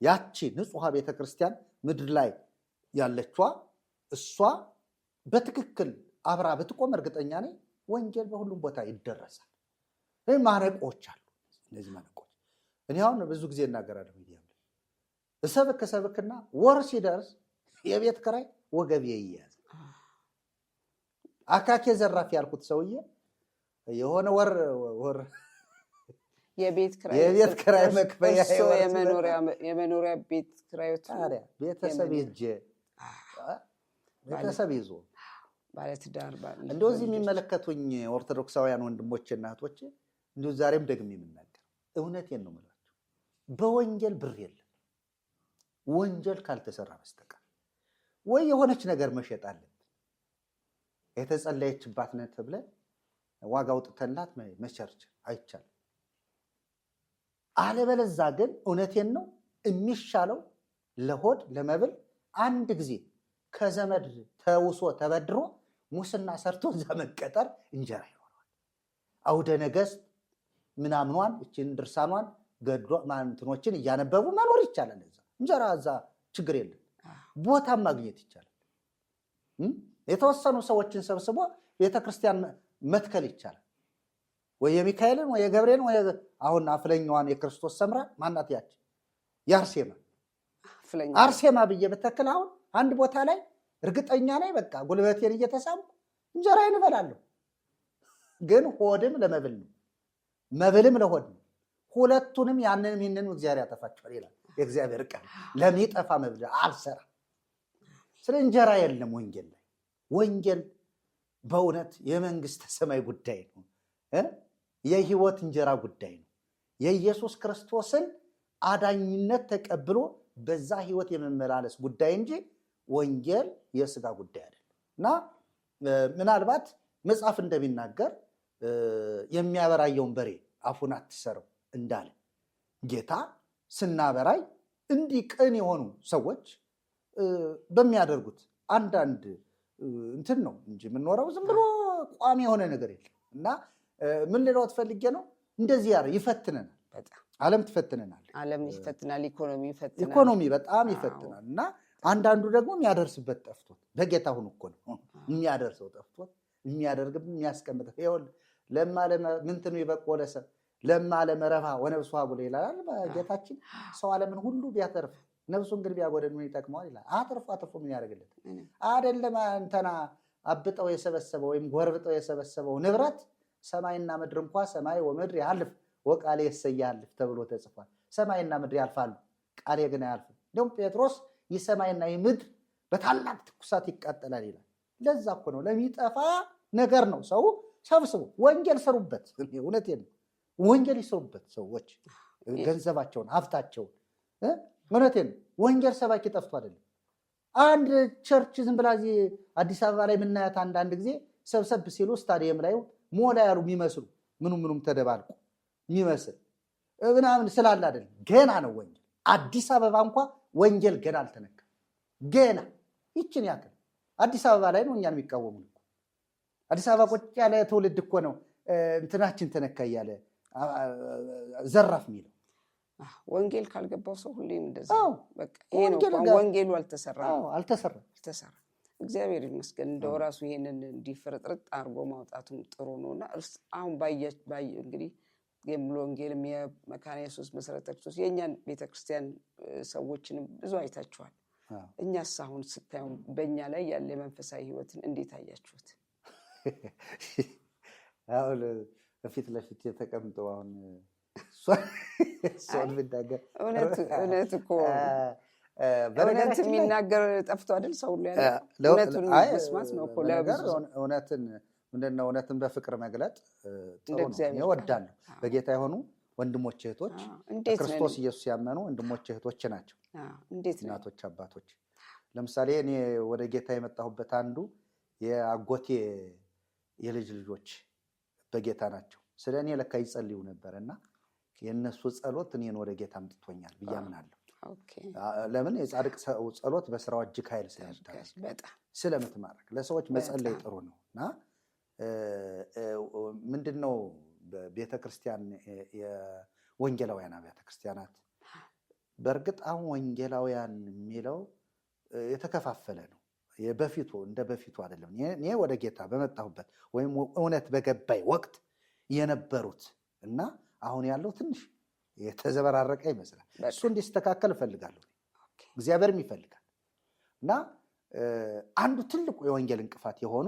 B: ያቺ ንጹሐ ቤተክርስቲያን ምድር ላይ ያለችዋ እሷ በትክክል አብራ ብትቆም እርግጠኛ ነኝ ወንጌል በሁሉም ቦታ ይደረሳል። ይህ ማነቆች አሉ። እነዚህ ማነቆች እኔ አሁን ብዙ ጊዜ እናገራለሁ። ሚዲያ እሰብክና ወር ሲደርስ የቤት ኪራይ ወገቤ ይያዝ። አካኬ ዘራፍ ያልኩት ሰውዬ የሆነ ወር
A: የቤት
B: ኪራይ መክፈያ
A: የመኖሪያ ቤት ኪራዮት
B: ቤተሰብ ይዞ
A: ባለትዳር
B: እንደዚህ የሚመለከቱኝ ኦርቶዶክሳውያን ወንድሞቼ እና እህቶቼ እንዲሁ ዛሬም ደግሜ የምናገር እውነቴን ነው የምላቸው። በወንጌል ብር የለም ወንጀል ካልተሰራ በስተቀር። ወይ የሆነች ነገር መሸጥ አለብን የተጸለየችባት ነው ተብለን ዋጋ አውጥተንላት መቸርቸር አይቻልም። አለበለዛ ግን እውነቴን ነው የሚሻለው ለሆድ ለመብል አንድ ጊዜ ከዘመድ ተውሶ ተበድሮ ሙስና ሰርቶ እዛ መቀጠር እንጀራ ይኖረዋል። አውደ ነገሥት ምናምኗን እችን ድርሳኗን ገድሎ ማንትኖችን እያነበቡ መኖር ይቻላል። እዛ እንጀራ እዛ ችግር የለም። ቦታም ማግኘት ይቻላል። የተወሰኑ ሰዎችን ሰብስቦ ቤተክርስቲያን መትከል ይቻላል። ወይ የሚካኤልን ወይ የገብርኤልን ወይ አሁን አፍለኛዋን የክርስቶስ ሰምራ ማናት ያች አርሴማ ብዬ በተክል አሁን አንድ ቦታ ላይ እርግጠኛ ነኝ በቃ ጉልበቴን እየተሳምኩ እንጀራ እንበላለሁ። ግን ሆድም ለመብል ነው፣ መብልም ለሆድ ነው። ሁለቱንም ያንንም ይህንንም እግዚአብሔር ያጠፋቸዋል ይላል የእግዚአብሔር ቃል። ለሚጠፋ መብል አልሰራ። ስለ እንጀራ የለም ወንጌል ላይ። ወንጌል በእውነት የመንግስተ ሰማይ ጉዳይ ነው። የህይወት እንጀራ ጉዳይ ነው። የኢየሱስ ክርስቶስን አዳኝነት ተቀብሎ በዛ ህይወት የመመላለስ ጉዳይ እንጂ ወንጌል የስጋ ጉዳይ አይደለም። እና ምናልባት መጽሐፍ እንደሚናገር የሚያበራየውን በሬ አፉን አትሰረው እንዳለ ጌታ ስናበራይ እንዲህ ቅን የሆኑ ሰዎች በሚያደርጉት አንዳንድ እንትን ነው እንጂ የምንኖረው ዝም ብሎ ቋሚ የሆነ ነገር የለም። እና ምን ልለው ትፈልጌ ነው እንደዚህ ያረ ይፈትነናል። ዓለም ትፈትነናል።
A: ዓለም ይፈትናል።
B: ኢኮኖሚ በጣም ይፈትናል። እና አንዳንዱ ደግሞ የሚያደርስበት ጠፍቶት በጌታ ሁኑ እኮ ነው የሚያደርሰው ጠፍቶት የሚያደርግም የሚያስቀምጠው ይሁን ምንትኑ ይበቆለ ሰብ ለማ ለመረፋ ወነብሷ ብሎ ይላል ጌታችን። ሰው ዓለምን ሁሉ ቢያተርፍ ነፍሱን ግን ቢያጎድል ምን ይጠቅመዋል ይላል። አትርፎ ምን ያደርግለት አይደለም። እንተና አብጠው የሰበሰበው ወይም ጎርብጠው የሰበሰበው ንብረት ሰማይና ምድር እንኳ ሰማይ ወምድር ያልፍ ወቃሌ ያሰያልፍ ተብሎ ተጽፏል። ሰማይና ምድር ያልፋሉ ቃሌ ግን አያልፍም። እንደውም ጴጥሮስ የሰማይና የምድር በታላቅ ትኩሳት ይቃጠላል ይላል። ለዛ እኮ ነው ለሚጠፋ ነገር ነው ሰው ሰብስቦ ወንጌል ሰሩበት። እውነቴን ነው ወንጌል ይሰሩበት ሰዎች ገንዘባቸውን ሀብታቸውን። እውነቴን ነው ወንጌል ሰባኪ ጠፍቶ አይደለም። አንድ ቸርች ዝም ብላ እዚህ አዲስ አበባ ላይ የምናያት አንዳንድ ጊዜ ሰብሰብ ሲሉ ስታዲየም ላይ ሞላ ያሉ የሚመስሉ ምኑም ተደባልቁ የሚመስል ምናምን ስላለ አይደለም። ገና ነው ወንጌል። አዲስ አበባ እንኳ ወንጌል ገና አልተነካም። ገና ይችን ያክል አዲስ አበባ ላይ ነው እኛን የሚቃወሙ። አዲስ አበባ ቁጭ ያለ ትውልድ እኮ ነው እንትናችን ተነካ እያለ ዘራፍ የሚለው።
A: ወንጌል ካልገባው ሰው ሁሌም እንደዛ በቃ ይሄ ነው። ወንጌሉ አልተሰራም። እግዚአብሔር ይመስገን እንደው ራሱ ይሄንን እንዲፍርጥርጥ አድርጎ ማውጣቱም ጥሩ ነውና አሁን እንግዲህ የሙሉ ወንጌልም የመካነ ኢየሱስ መሰረተ ክርስቶስ የእኛን ቤተክርስቲያን ሰዎችንም ብዙ አይታችኋል። እኛስ አሁን ስታዩ በእኛ ላይ ያለ የመንፈሳዊ ህይወትን እንዴት አያችሁት?
B: አሁን በፊት ለፊት የተቀምጠው አሁን
A: እውነት እኮ እውነት የሚናገር ጠፍቶ አይደል? ሰው ሁሉ ያለ እውነቱን መስማት ነው እኮ ለብዙ
B: እውነትን ምንድነው እውነትን በፍቅር መግለጥ ጥሩ ነው። እወዳለሁ። በጌታ የሆኑ ወንድሞች እህቶች ክርስቶስ ኢየሱስ ያመኑ ወንድሞች እህቶች ናቸው። እናቶች አባቶች። ለምሳሌ እኔ ወደ ጌታ የመጣሁበት አንዱ የአጎቴ የልጅ ልጆች በጌታ ናቸው። ስለ እኔ ለካ ይጸልዩ ነበርና የእነሱ ጸሎት እኔን ወደ ጌታ አምጥቶኛል ብዬ አምናለሁ። ለምን የጻድቅ ሰው ጸሎት በስራው እጅግ ኃይል ስለምትማረክ ለሰዎች መጸለይ ጥሩ ነው። እና ምንድነው ቤተክርስቲያን የወንጌላውያን አብያተ ክርስቲያናት በእርግጥ አሁን ወንጌላውያን የሚለው የተከፋፈለ ነው። እንደ በፊቱ አይደለም። እኔ ወደ ጌታ በመጣሁበት ወይም እውነት በገባይ ወቅት የነበሩት እና አሁን ያለው ትንሽ የተዘበራረቀ ይመስላል። እሱ እንዲስተካከል እፈልጋለሁ። እግዚአብሔርም ይፈልጋል። እና አንዱ ትልቁ የወንጌል እንቅፋት የሆኑ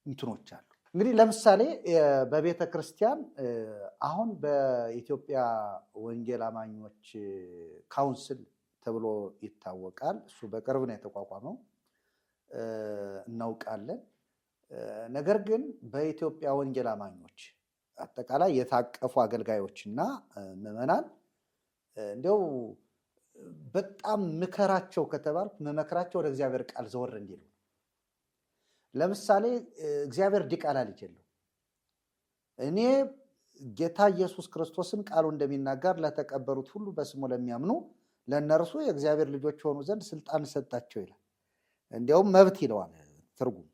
B: እንትኖች አሉ። እንግዲህ ለምሳሌ በቤተ ክርስቲያን አሁን በኢትዮጵያ ወንጌል አማኞች ካውንስል ተብሎ ይታወቃል። እሱ በቅርብ ነው የተቋቋመው እናውቃለን። ነገር ግን በኢትዮጵያ ወንጌል አማኞች አጠቃላይ የታቀፉ አገልጋዮችና ምዕመናን እንዲያው በጣም ምከራቸው ከተባልኩ መመክራቸው ወደ እግዚአብሔር ቃል ዘወር እንዲሉ። ለምሳሌ እግዚአብሔር ዲቃላ ልጅ የለው። እኔ ጌታ ኢየሱስ ክርስቶስን ቃሉ እንደሚናገር ለተቀበሉት ሁሉ በስሙ ለሚያምኑ ለእነርሱ የእግዚአብሔር ልጆች ሆኑ ዘንድ ስልጣን ሰጣቸው ይላል። እንዲያውም መብት ይለዋል ትርጉም።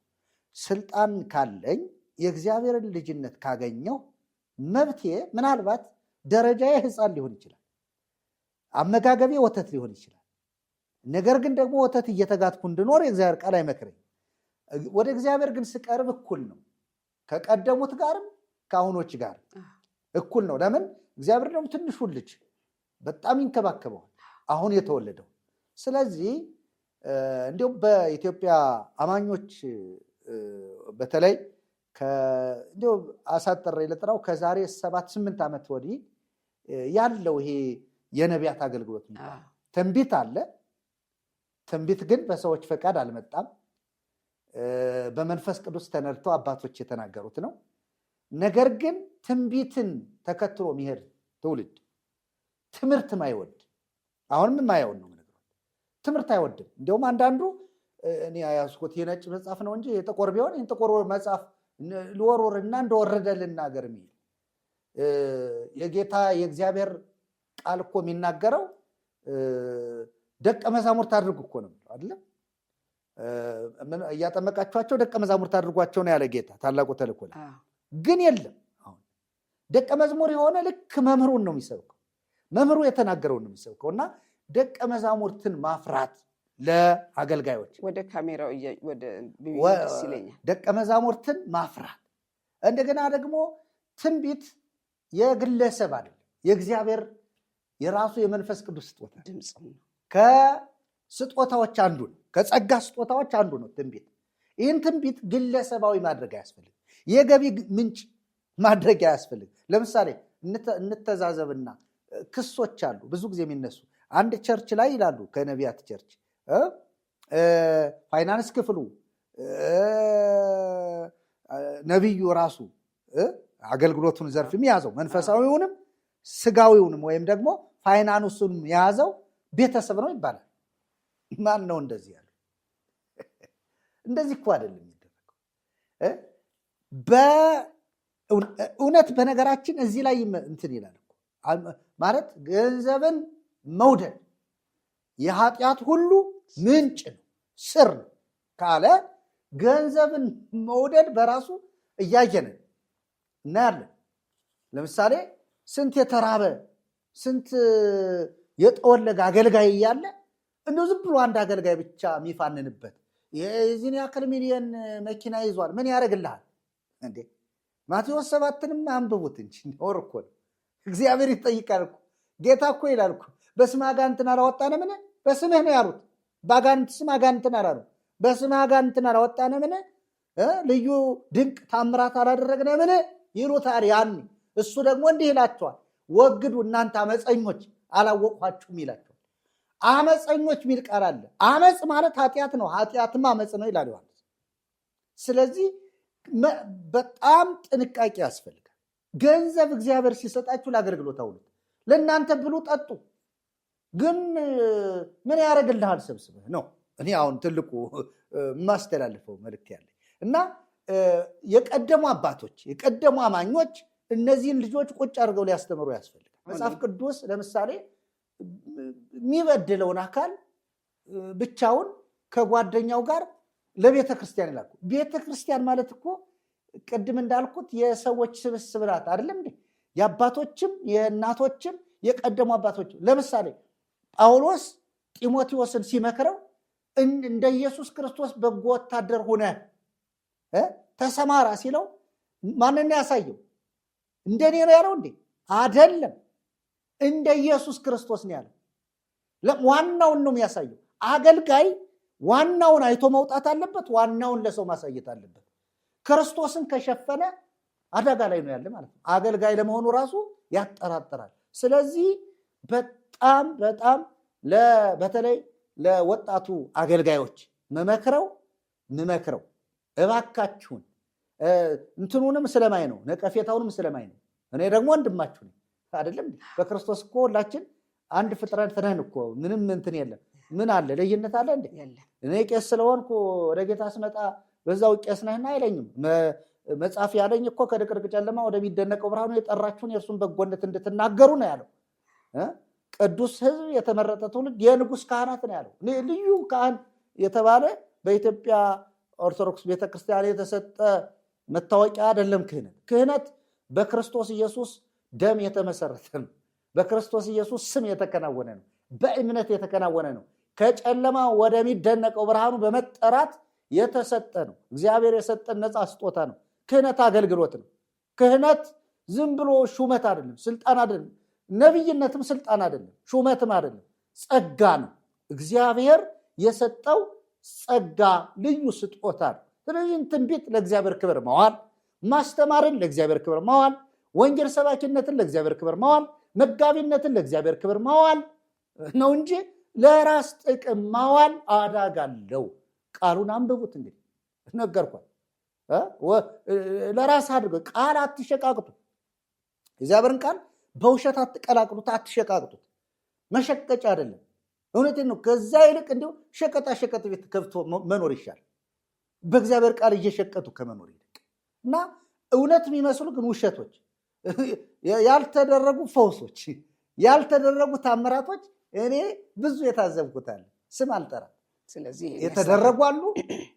B: ስልጣን ካለኝ የእግዚአብሔርን ልጅነት ካገኘው መብቴ ምናልባት ደረጃዬ ሕፃን ሊሆን ይችላል፣ አመጋገቤ ወተት ሊሆን ይችላል። ነገር ግን ደግሞ ወተት እየተጋትኩ እንድኖር የእግዚአብሔር ቃል አይመክረኝ። ወደ እግዚአብሔር ግን ስቀርብ እኩል ነው፣ ከቀደሙት ጋርም ከአሁኖች ጋር እኩል ነው። ለምን? እግዚአብሔር ደግሞ ትንሹን ልጅ በጣም ይንከባከበዋል፣ አሁን የተወለደው። ስለዚህ እንዲሁም በኢትዮጵያ አማኞች በተለይ እንዲሁም አሳጥሬ ልጥራው ከዛሬ 7-8 ዓመት ወዲህ ያለው ይሄ የነቢያት አገልግሎት ትንቢት አለ። ትንቢት ግን በሰዎች ፈቃድ አልመጣም። በመንፈስ ቅዱስ ተነድተው አባቶች የተናገሩት ነው። ነገር ግን ትንቢትን ተከትሎ የሚሄድ ትውልድ ትምህርት ማይወድ አሁንም የማየውን ነው የምነግረው። ትምህርት አይወድም። እንዲሁም አንዳንዱ እኔ ያዝኩት የነጭ መጽሐፍ ነው እንጂ የጥቁር ቢሆን ይህን ጥቁር መጽሐፍ ልወርውርና እንደወረደ ልናገር የሚል የጌታ የእግዚአብሔር ቃል እኮ የሚናገረው ደቀ መዛሙርት አድርጉ እኮ ነው አይደለም? እያጠመቃችኋቸው ደቀ መዛሙርት አድርጓቸው ነው ያለ ጌታ ታላቁ ተልእኮ ላይ። ግን የለም አሁን ደቀ መዝሙር የሆነ ልክ መምህሩን ነው የሚሰብከው፣ መምህሩ የተናገረውን ነው የሚሰብከው። እና ደቀ መዛሙርትን ማፍራት ለአገልጋዮች
A: ወደ ካሜራው ይለኛል።
B: ደቀ መዛሙርትን ማፍራት እንደገና ደግሞ ትንቢት የግለሰብ አይደለም፣ የእግዚአብሔር የራሱ የመንፈስ ቅዱስ ስጦታ
A: ድምጽ ነው።
B: ከስጦታዎች አንዱ ነው፣ ከጸጋ ስጦታዎች አንዱ ነው ትንቢት። ይህን ትንቢት ግለሰባዊ ማድረግ አያስፈልግም፣ የገቢ ምንጭ ማድረግ አያስፈልግም። ለምሳሌ እንተዛዘብና ክሶች አሉ ብዙ ጊዜ የሚነሱ አንድ ቸርች ላይ ይላሉ ከነቢያት ቸርች ፋይናንስ ክፍሉ ነቢዩ ራሱ አገልግሎቱን ዘርፍ የሚያዘው መንፈሳዊውንም ስጋዊውንም ወይም ደግሞ ፋይናንሱንም የያዘው ቤተሰብ ነው ይባላል። ማን ነው እንደዚህ ያለው? እንደዚህ እኮ አይደለም የሚደረገው። በእውነት በነገራችን እዚህ ላይ እንትን ይላል ማለት ገንዘብን መውደድ የኃጢአት ሁሉ ምንጭ ነው፣ ስር ነው ካለ ገንዘብን መውደድ በራሱ እያየንን እናያለን። ለምሳሌ ስንት የተራበ ስንት የጠወለገ አገልጋይ እያለ እንደው ዝም ብሎ አንድ አገልጋይ ብቻ የሚፋንንበት የዚህን ያክል ሚሊዮን መኪና ይዟል ምን ያደርግልሃል እንዴ? ማቴዎስ 7ንም አንብቡት እንጂ ወር እኮ ነው። እግዚአብሔር ይጠይቃል እኮ። ጌታ እኮ ይላል እኮ በስምህ አጋንንትን አላወጣንምን? በስምህ ነው ያሉት። በአጋንንት ስም አጋንንትን አላሉ። በስምህ አጋንንትን አላወጣንምን? ልዩ ድንቅ ታምራት አላደረግንምን? ይሉታል። ያን እሱ ደግሞ እንዲህ ይላቸዋል፣ ወግዱ እናንተ አመፀኞች አላወቅኋችሁም ይላቸዋል። አመፀኞች ሚል ቃል አለ። አመፅ ማለት ኃጢአት ነው፣ ኃጢአትም አመፅ ነው ይላል ዮሐንስ። ስለዚህ በጣም ጥንቃቄ ያስፈልጋል። ገንዘብ እግዚአብሔር ሲሰጣችሁ ለአገልግሎት አውሉት። ለእናንተ ብሉ ጠጡ፣ ግን ምን ያደርግልሃል ሰብስበህ ነው። እኔ አሁን ትልቁ የማስተላልፈው መልእክት ያለ እና የቀደሙ አባቶች የቀደሙ አማኞች እነዚህን ልጆች ቁጭ አድርገው ሊያስተምሩ ያስፈልጋል። መጽሐፍ ቅዱስ ለምሳሌ የሚበድለውን አካል ብቻውን ከጓደኛው ጋር ለቤተ ክርስቲያን ይላኩ። ቤተ ክርስቲያን ማለት እኮ ቅድም እንዳልኩት የሰዎች ስብስብ ናት አይደለም እንዴ? የአባቶችም የእናቶችም የቀደሙ አባቶች። ለምሳሌ ጳውሎስ ጢሞቴዎስን ሲመክረው እንደ ኢየሱስ ክርስቶስ በጎ ወታደር ሆነ ተሰማራ ሲለው ማንን ያሳየው? እንደኔ ነው ያለው እንዴ? አይደለም፣ እንደ ኢየሱስ ክርስቶስ ነው ያለው። ዋናውን ነው የሚያሳየው። አገልጋይ ዋናውን አይቶ መውጣት አለበት፣ ዋናውን ለሰው ማሳየት አለበት። ክርስቶስን ከሸፈነ አደጋ ላይ ነው ያለ ማለት ነው። አገልጋይ ለመሆኑ ራሱ ያጠራጥራል። ስለዚህ በጣም በጣም በተለይ ለወጣቱ አገልጋዮች ምመክረው እባካችሁን እንትኑንም ስለማይ ነው ነቀፌታውንም ስለማይ ነው። እኔ ደግሞ ወንድማችሁ ነኝ አይደለም? በክርስቶስ እኮ ሁላችን አንድ ፍጥረት ነን እኮ። ምንም እንትን የለም። ምን አለ ልዩነት አለ እንዴ? እኔ ቄስ ስለሆንኩ ወደ ጌታ ስመጣ በዛው ቄስ ነህና አይለኝም። መጽሐፍ ያለኝ እኮ ከድቅድቅ ጨለማ ወደሚደነቀው ብርሃኑ የጠራችሁን የእርሱን በጎነት እንድትናገሩ ነው ያለው። ቅዱስ ሕዝብ፣ የተመረጠ ትውልድ፣ የንጉሥ ካህናት ነው ያለው። ልዩ ካህን የተባለ በኢትዮጵያ ኦርቶዶክስ ቤተክርስቲያን የተሰጠ መታወቂያ አይደለም። ክህነት በክርስቶስ ኢየሱስ ደም የተመሰረተ ነው። በክርስቶስ ኢየሱስ ስም የተከናወነ ነው። በእምነት የተከናወነ ነው። ከጨለማ ወደሚደነቀው ብርሃኑ በመጠራት የተሰጠ ነው። እግዚአብሔር የሰጠን ነፃ ስጦታ ነው። ክህነት አገልግሎት ነው። ክህነት ዝም ብሎ ሹመት አይደለም፣ ስልጣን አይደለም። ነቢይነትም ስልጣን አይደለም፣ ሹመትም አይደለም፣ ጸጋ ነው። እግዚአብሔር የሰጠው ጸጋ ልዩ ስጦታ ነው። ስለዚህ ትንቢት ለእግዚአብሔር ክብር ማዋል፣ ማስተማርን ለእግዚአብሔር ክብር ማዋል፣ ወንጌል ሰባኪነትን ለእግዚአብሔር ክብር ማዋል፣ መጋቢነትን ለእግዚአብሔር ክብር ማዋል ነው እንጂ ለራስ ጥቅም ማዋል አደጋ አለው። ቃሉን አንብቡት። እንግዲህ ነገርኳል። ለራስ አድርገው ቃል አትሸቃቅጡ። እግዚአብሔርን ቃል በውሸት አትቀላቅሉት፣ አትሸቃቅጡት። መሸቀጫ አይደለም። እውነቴን ነው። ከዛ ይልቅ እንዲሁ ሸቀጣ ሸቀጥ ቤት ከፍቶ መኖር ይሻል በእግዚአብሔር ቃል እየሸቀጡ ከመኖር ይልቅ። እና እውነት የሚመስሉ ግን ውሸቶች፣ ያልተደረጉ ፈውሶች፣ ያልተደረጉ ታምራቶች እኔ ብዙ የታዘብኩታል። ስም አልጠራም። ስለዚህ የተደረጉ አሉ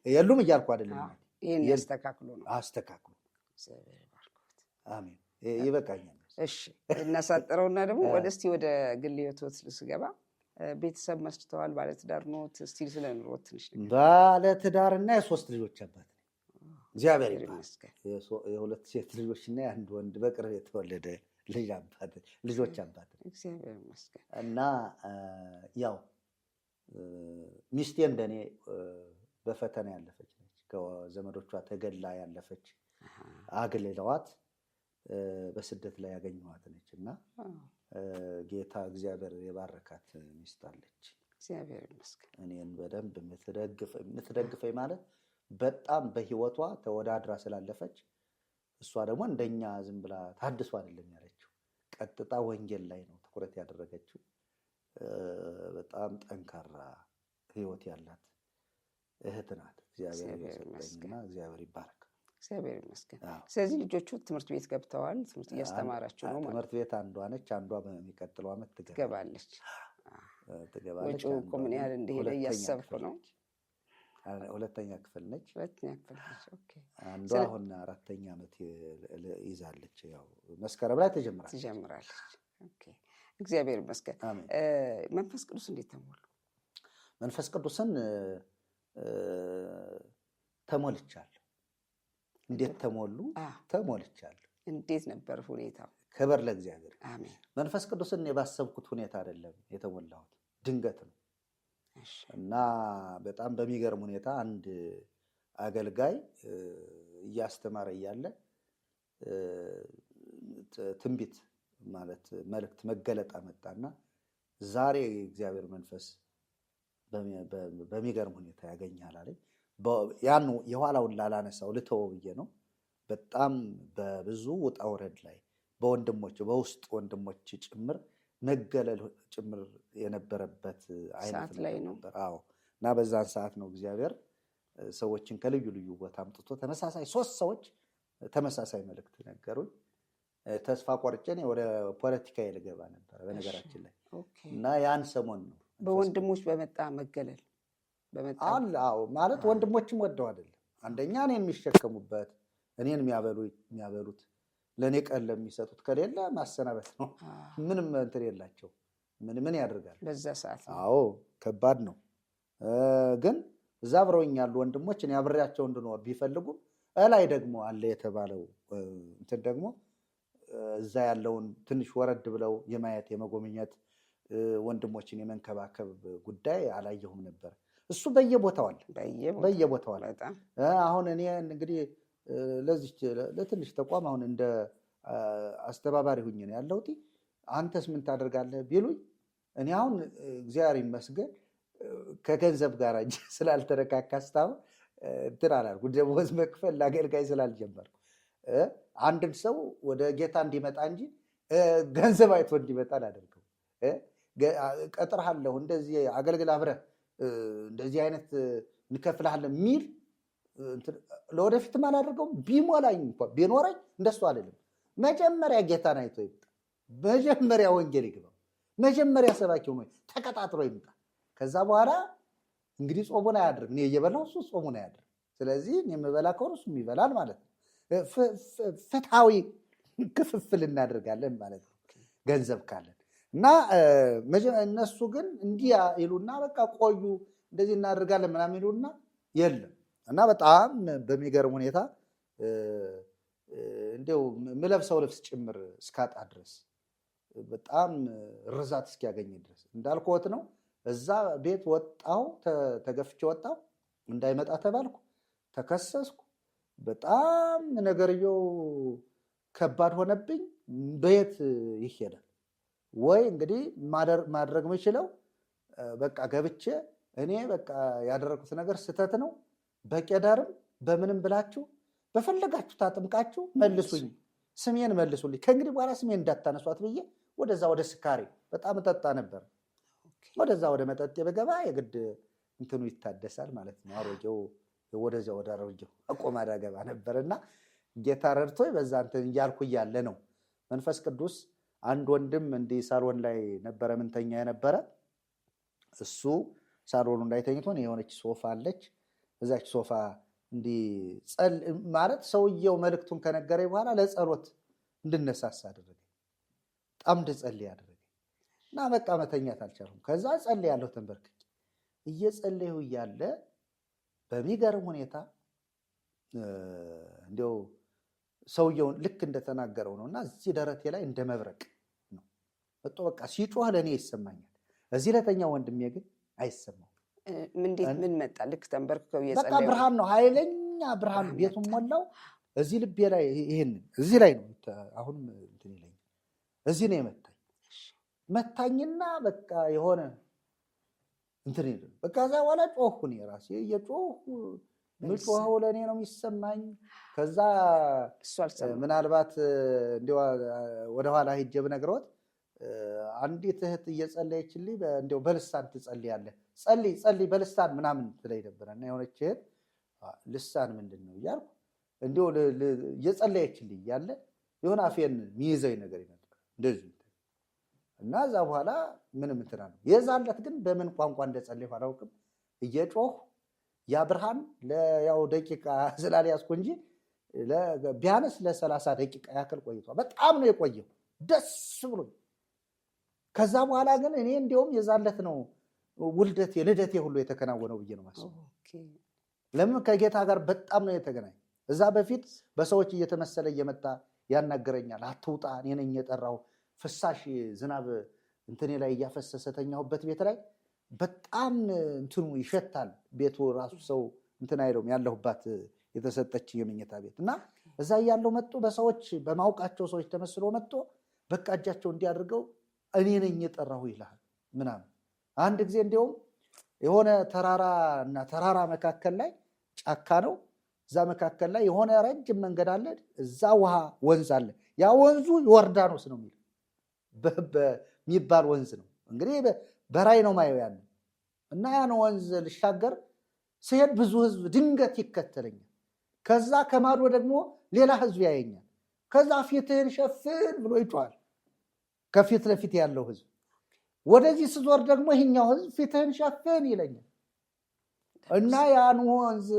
B: የሉም እያልኩ አይደለም።
A: ይህን ያስተካክሉ ነው።
B: አስተካክሉ። አሜን። ይበቃኛል።
A: እሺ፣ እናሳጥረውና ደግሞ ወደ ግል ህይወት ስገባ ቤተሰብ መስርተዋል። ባለትዳር ኖት? እስቲ ስለ ኑሮት ትንሽ ነገር።
B: ባለትዳርና የሶስት ልጆች አባት ነኝ። እግዚአብሔር ይመስገን። የሁለት ሴት ልጆችና የአንድ ወንድ በቅርብ የተወለደ ልጆች አባት ነኝ።
A: እግዚአብሔር ይመስገን።
B: እና ያው ሚስቴ እንደኔ በፈተና ያለፈች ነች። ከዘመዶቿ ተገላ ያለፈች አግልለዋት በስደት ላይ ያገኘኋት ነች። እና ጌታ እግዚአብሔር የባረካት ሚስት አለች።
A: እግዚአብሔር ይመስገን።
B: እኔን በደንብ የምትደግፈኝ ማለት በጣም በህይወቷ ተወዳድራ ስላለፈች፣ እሷ ደግሞ እንደኛ ዝም ብላ ታድሶ አይደለም ያለችው፣ ቀጥታ ወንጌል ላይ ነው ትኩረት ያደረገችው። በጣም ጠንካራ ህይወት ያላት እህት ናት። እግዚአብሔር ይመስገንና እግዚአብሔር ይባረክ።
A: እግዚአብሔር ይመስገን። ስለዚህ ልጆቹ ትምህርት ቤት ገብተዋል። ትምህርት እያስተማራችሁ ነው ማለት?
B: ትምህርት ቤት አንዷ ነች። አንዷ በሚቀጥለው ዓመት
A: ትገባለች። ወጪው እኮ ምን ያህል እንደሄደ እያሰብኩ ነው።
B: ሁለተኛ ክፍል ነች።
A: ኦኬ።
B: አንዷ አሁን 4ኛ ዓመት ይዛለች። ያው መስከረም ላይ ትጀምራለች።
A: ኦኬ። እግዚአብሔር ይመስገን። መንፈስ ቅዱስ እንዴት ተሞሉ?
B: መንፈስ ቅዱስን ተሞልቻለሁ። እንዴት ተሞሉ? ተሞልቻለሁ።
A: እንዴት ነበር ሁኔታው?
B: ክብር ለእግዚአብሔር።
A: አሜን።
B: መንፈስ ቅዱስን የባሰብኩት ሁኔታ አይደለም የተሞላሁት፣ ድንገት ነው። እና በጣም በሚገርም ሁኔታ አንድ አገልጋይ እያስተማረ እያለ ትንቢት ማለት መልእክት መገለጥ አመጣና ዛሬ እግዚአብሔር መንፈስ በሚገርም ሁኔታ ያገኛል አለኝ። ያን የኋላውን ላላነሳው ልተወው ብዬ ነው። በጣም በብዙ ውጣ ውረድ ላይ በወንድሞች በውስጥ ወንድሞች ጭምር መገለል ጭምር የነበረበት አይነት
A: ላይ ነው።
B: አዎ። እና በዛን ሰዓት ነው እግዚአብሔር ሰዎችን ከልዩ ልዩ ቦታ አምጥቶ ተመሳሳይ 3 ሰዎች ተመሳሳይ መልእክት ነገሩኝ። ተስፋ ቆርጬ ወደ ፖለቲካ ልገባ ነበር በነገራችን ላይ። እና ያን ሰሞን ነው
A: በወንድሞች በመጣ መገለል
B: አዎ። ማለት ወንድሞችም ወደው አይደለም። አንደኛ እኔን የሚሸከሙበት እኔን የሚያበሉት ለእኔ ቀን ለሚሰጡት ከሌለ ማሰናበት ነው። ምንም እንትን የላቸው። ምን ያደርጋል
A: በዛ ሰዓት?
B: አዎ ከባድ ነው። ግን እዛ አብረውኝ ያሉ ወንድሞች እኔ አብሬያቸው እንድኖር ቢፈልጉም እላይ ደግሞ አለ የተባለው እንትን ደግሞ እዛ ያለውን ትንሽ ወረድ ብለው የማየት የመጎብኘት ወንድሞችን የመንከባከብ ጉዳይ አላየሁም ነበር። እሱ በየቦታው አለ። አሁን እኔ እንግዲህ ለዚች ለትንሽ ተቋም አሁን እንደ አስተባባሪ ሁኜ ነው ያለሁት። አንተስ ምን ታደርጋለህ ቢሉኝ እኔ አሁን እግዚአብሔር ይመስገን ከገንዘብ ጋር እንጂ ስላልተረካካ እስካሁን እንትን አላልኩም። ደሞዝ መክፈል ለአገልጋይ ስላልጀመርኩ አንድን ሰው ወደ ጌታ እንዲመጣ እንጂ ገንዘብ አይቶ እንዲመጣ አላደርገው። ቀጥርሃለሁ እንደዚህ አገልግል አብረህ እንደዚህ አይነት እንከፍልሃለን የሚል ለወደፊትም አላደርገውም። ቢሞላኝ እንኳን ቢኖረኝ እንደሱ አልልም። መጀመሪያ ጌታን አይቶ ይምጣ። መጀመሪያ ወንጌል ይግባው። መጀመሪያ ሰባኪው ነው ተቀጣጥሮ ይምጣ። ከዛ በኋላ እንግዲህ ጾሙን አያድርም። እኔ እየበላሁ እሱ ጾሙን አያድርም። ስለዚህ እኔ የምበላ ከሆነ እሱም ይበላል ማለት ነው። ፍትሃዊ ክፍፍል እናደርጋለን ማለት ነው ገንዘብ ካለን እና እነሱ ግን እንዲህ ይሉና በቃ ቆዩ እንደዚህ እናደርጋለን ምናምን ይሉና የለም እና በጣም በሚገርም ሁኔታ እንደው የምለብሰው ልብስ ጭምር እስካጣ ድረስ በጣም ርዛት እስኪያገኝ ድረስ እንዳልኩት ነው። እዛ ቤት ወጣሁ፣ ተገፍቼ ወጣሁ። እንዳይመጣ ተባልኩ፣ ተከሰስኩ። በጣም ነገርየው ከባድ ሆነብኝ። በየት ይሄዳል ወይ እንግዲህ ማድረግ የምችለው በቃ ገብቼ እኔ በቃ ያደረኩት ነገር ስህተት ነው፣ በቄዳርም በምንም ብላችሁ በፈለጋችሁ ታጥምቃችሁ መልሱኝ፣ ስሜን መልሱልኝ፣ ከእንግዲህ በኋላ ስሜን እንዳታነሷት ብዬ ወደዛ ወደ ስካሪ በጣም እጠጣ ነበር። ወደዛ ወደ መጠጥ በገባ የግድ እንትኑ ይታደሳል ማለት ነው። አሮጌው ወደዚያ ወደ አሮጌው አቆማዳ ገባ ነበርና ጌታ ረድቶኝ በዛ እንትን እያልኩ እያለ ነው መንፈስ ቅዱስ አንድ ወንድም እንዲህ ሳሎን ላይ ነበረ ምንተኛ የነበረ እሱ ሳሎኑ ላይ ተኝቶ የሆነች ሶፋ አለች። እዛች ሶፋ እንዲህ ማለት ሰውየው መልእክቱን ከነገረኝ በኋላ ለጸሎት እንድነሳሳ አደረገኝ። በጣም እንድጸልይ አደረገኝ እና በቃ መተኛት አልቻልኩም። ከዛ ጸልያለሁ ተንበርክኬ እየጸለይሁ እያለ በሚገርም ሁኔታ እንዲያው ሰውየውን ልክ እንደተናገረው ነው እና እዚህ ደረቴ ላይ እንደ መብረቅ ነው መጥቶ በቃ ሲጮህ ለእኔ ይሰማኛል። እዚህ ለተኛው ወንድሜ ግን አይሰማው።
A: ምን መጣ? ልክ ተንበርክከው
B: በቃ ብርሃን ነው፣ ኃይለኛ ብርሃን ቤቱን ሞላው። እዚህ ልቤ ላይ ይሄን እዚህ ላይ ነው አሁንም እንትን ይለኛል። እዚህ ነው መታኝና በቃ የሆነ እንትን ይል በቃ እዛ በኋላ ጮህኩ። እኔ ራሴ እየጮህኩ ምጮኸው ለእኔ ነው የሚሰማኝ። ከዛ ምናልባት እንዲያው ወደኋላ ሂጄ ብነግረውት አንዲት እህት እየጸለየችልኝ እንዲያው በልሳን ትጸልያለህ፣ ጸልይ በልሳን ምናምን ትለኝ ነበረ እና የሆነች እህት ልሳን ምንድን ነው እያልኩ እንዲያው እየጸለየችልኝ እያለ የሆነ አፌን የሚይዘኝ ነገር ይመጣል እንደዚህ እና እዛ በኋላ ምንም እንትና ነው የዛለት ግን በምን ቋንቋ እንደጸለይሁ አላውቅም። እየጮሁ ያ ብርሃን ለያው ደቂቃ ስላልያዝኩ እንጂ ቢያንስ ለ30 ደቂቃ ያክል ቆይቷል። በጣም ነው የቆየው ደስ ብሎኝ። ከዛ በኋላ ግን እኔ እንዲያውም የዛለት ነው ውልደቴ ልደቴ ሁሉ የተከናወነው ብዬ ነው ማስበው። ለምን ከጌታ ጋር በጣም ነው የተገናኘ። እዛ በፊት በሰዎች እየተመሰለ እየመጣ ያናገረኛል። አትውጣ እኔ ነኝ የጠራው ፍሳሽ ዝናብ እንትኔ ላይ እያፈሰሰ ተኛሁበት ቤት ላይ በጣም እንትኑ ይሸታል። ቤቱ ራሱ ሰው እንትን አይለውም። ያለሁባት የተሰጠች የመኝታ ቤት እና እዛ ያለው መጥቶ በሰዎች በማውቃቸው ሰዎች ተመስሎ መጥቶ በቃ እጃቸው እንዲያደርገው እኔ ነኝ የጠራሁ ይላል ምናምን። አንድ ጊዜ እንዲያውም የሆነ ተራራ እና ተራራ መካከል ላይ ጫካ ነው። እዛ መካከል ላይ የሆነ ረጅም መንገድ አለ። እዛ ውሃ ወንዝ አለ። ያ ወንዙ ዮርዳኖስ ነው የሚባል ወንዝ ነው። እንግዲህ በራይ ነው ማየው ያን እና ያን ወንዝ ልሻገር ሲሄድ ብዙ ህዝብ ድንገት ይከተለኛል። ከዛ ከማዶ ደግሞ ሌላ ህዝብ ያየኛል። ከዛ ፊትህን ሸፍን ብሎ ይጮሃል ከፊት ለፊት ያለው ህዝብ። ወደዚህ ስዞር ደግሞ ይሄኛው ህዝብ ፊትህን ሸፍን ይለኛል እና ያን ወንዝ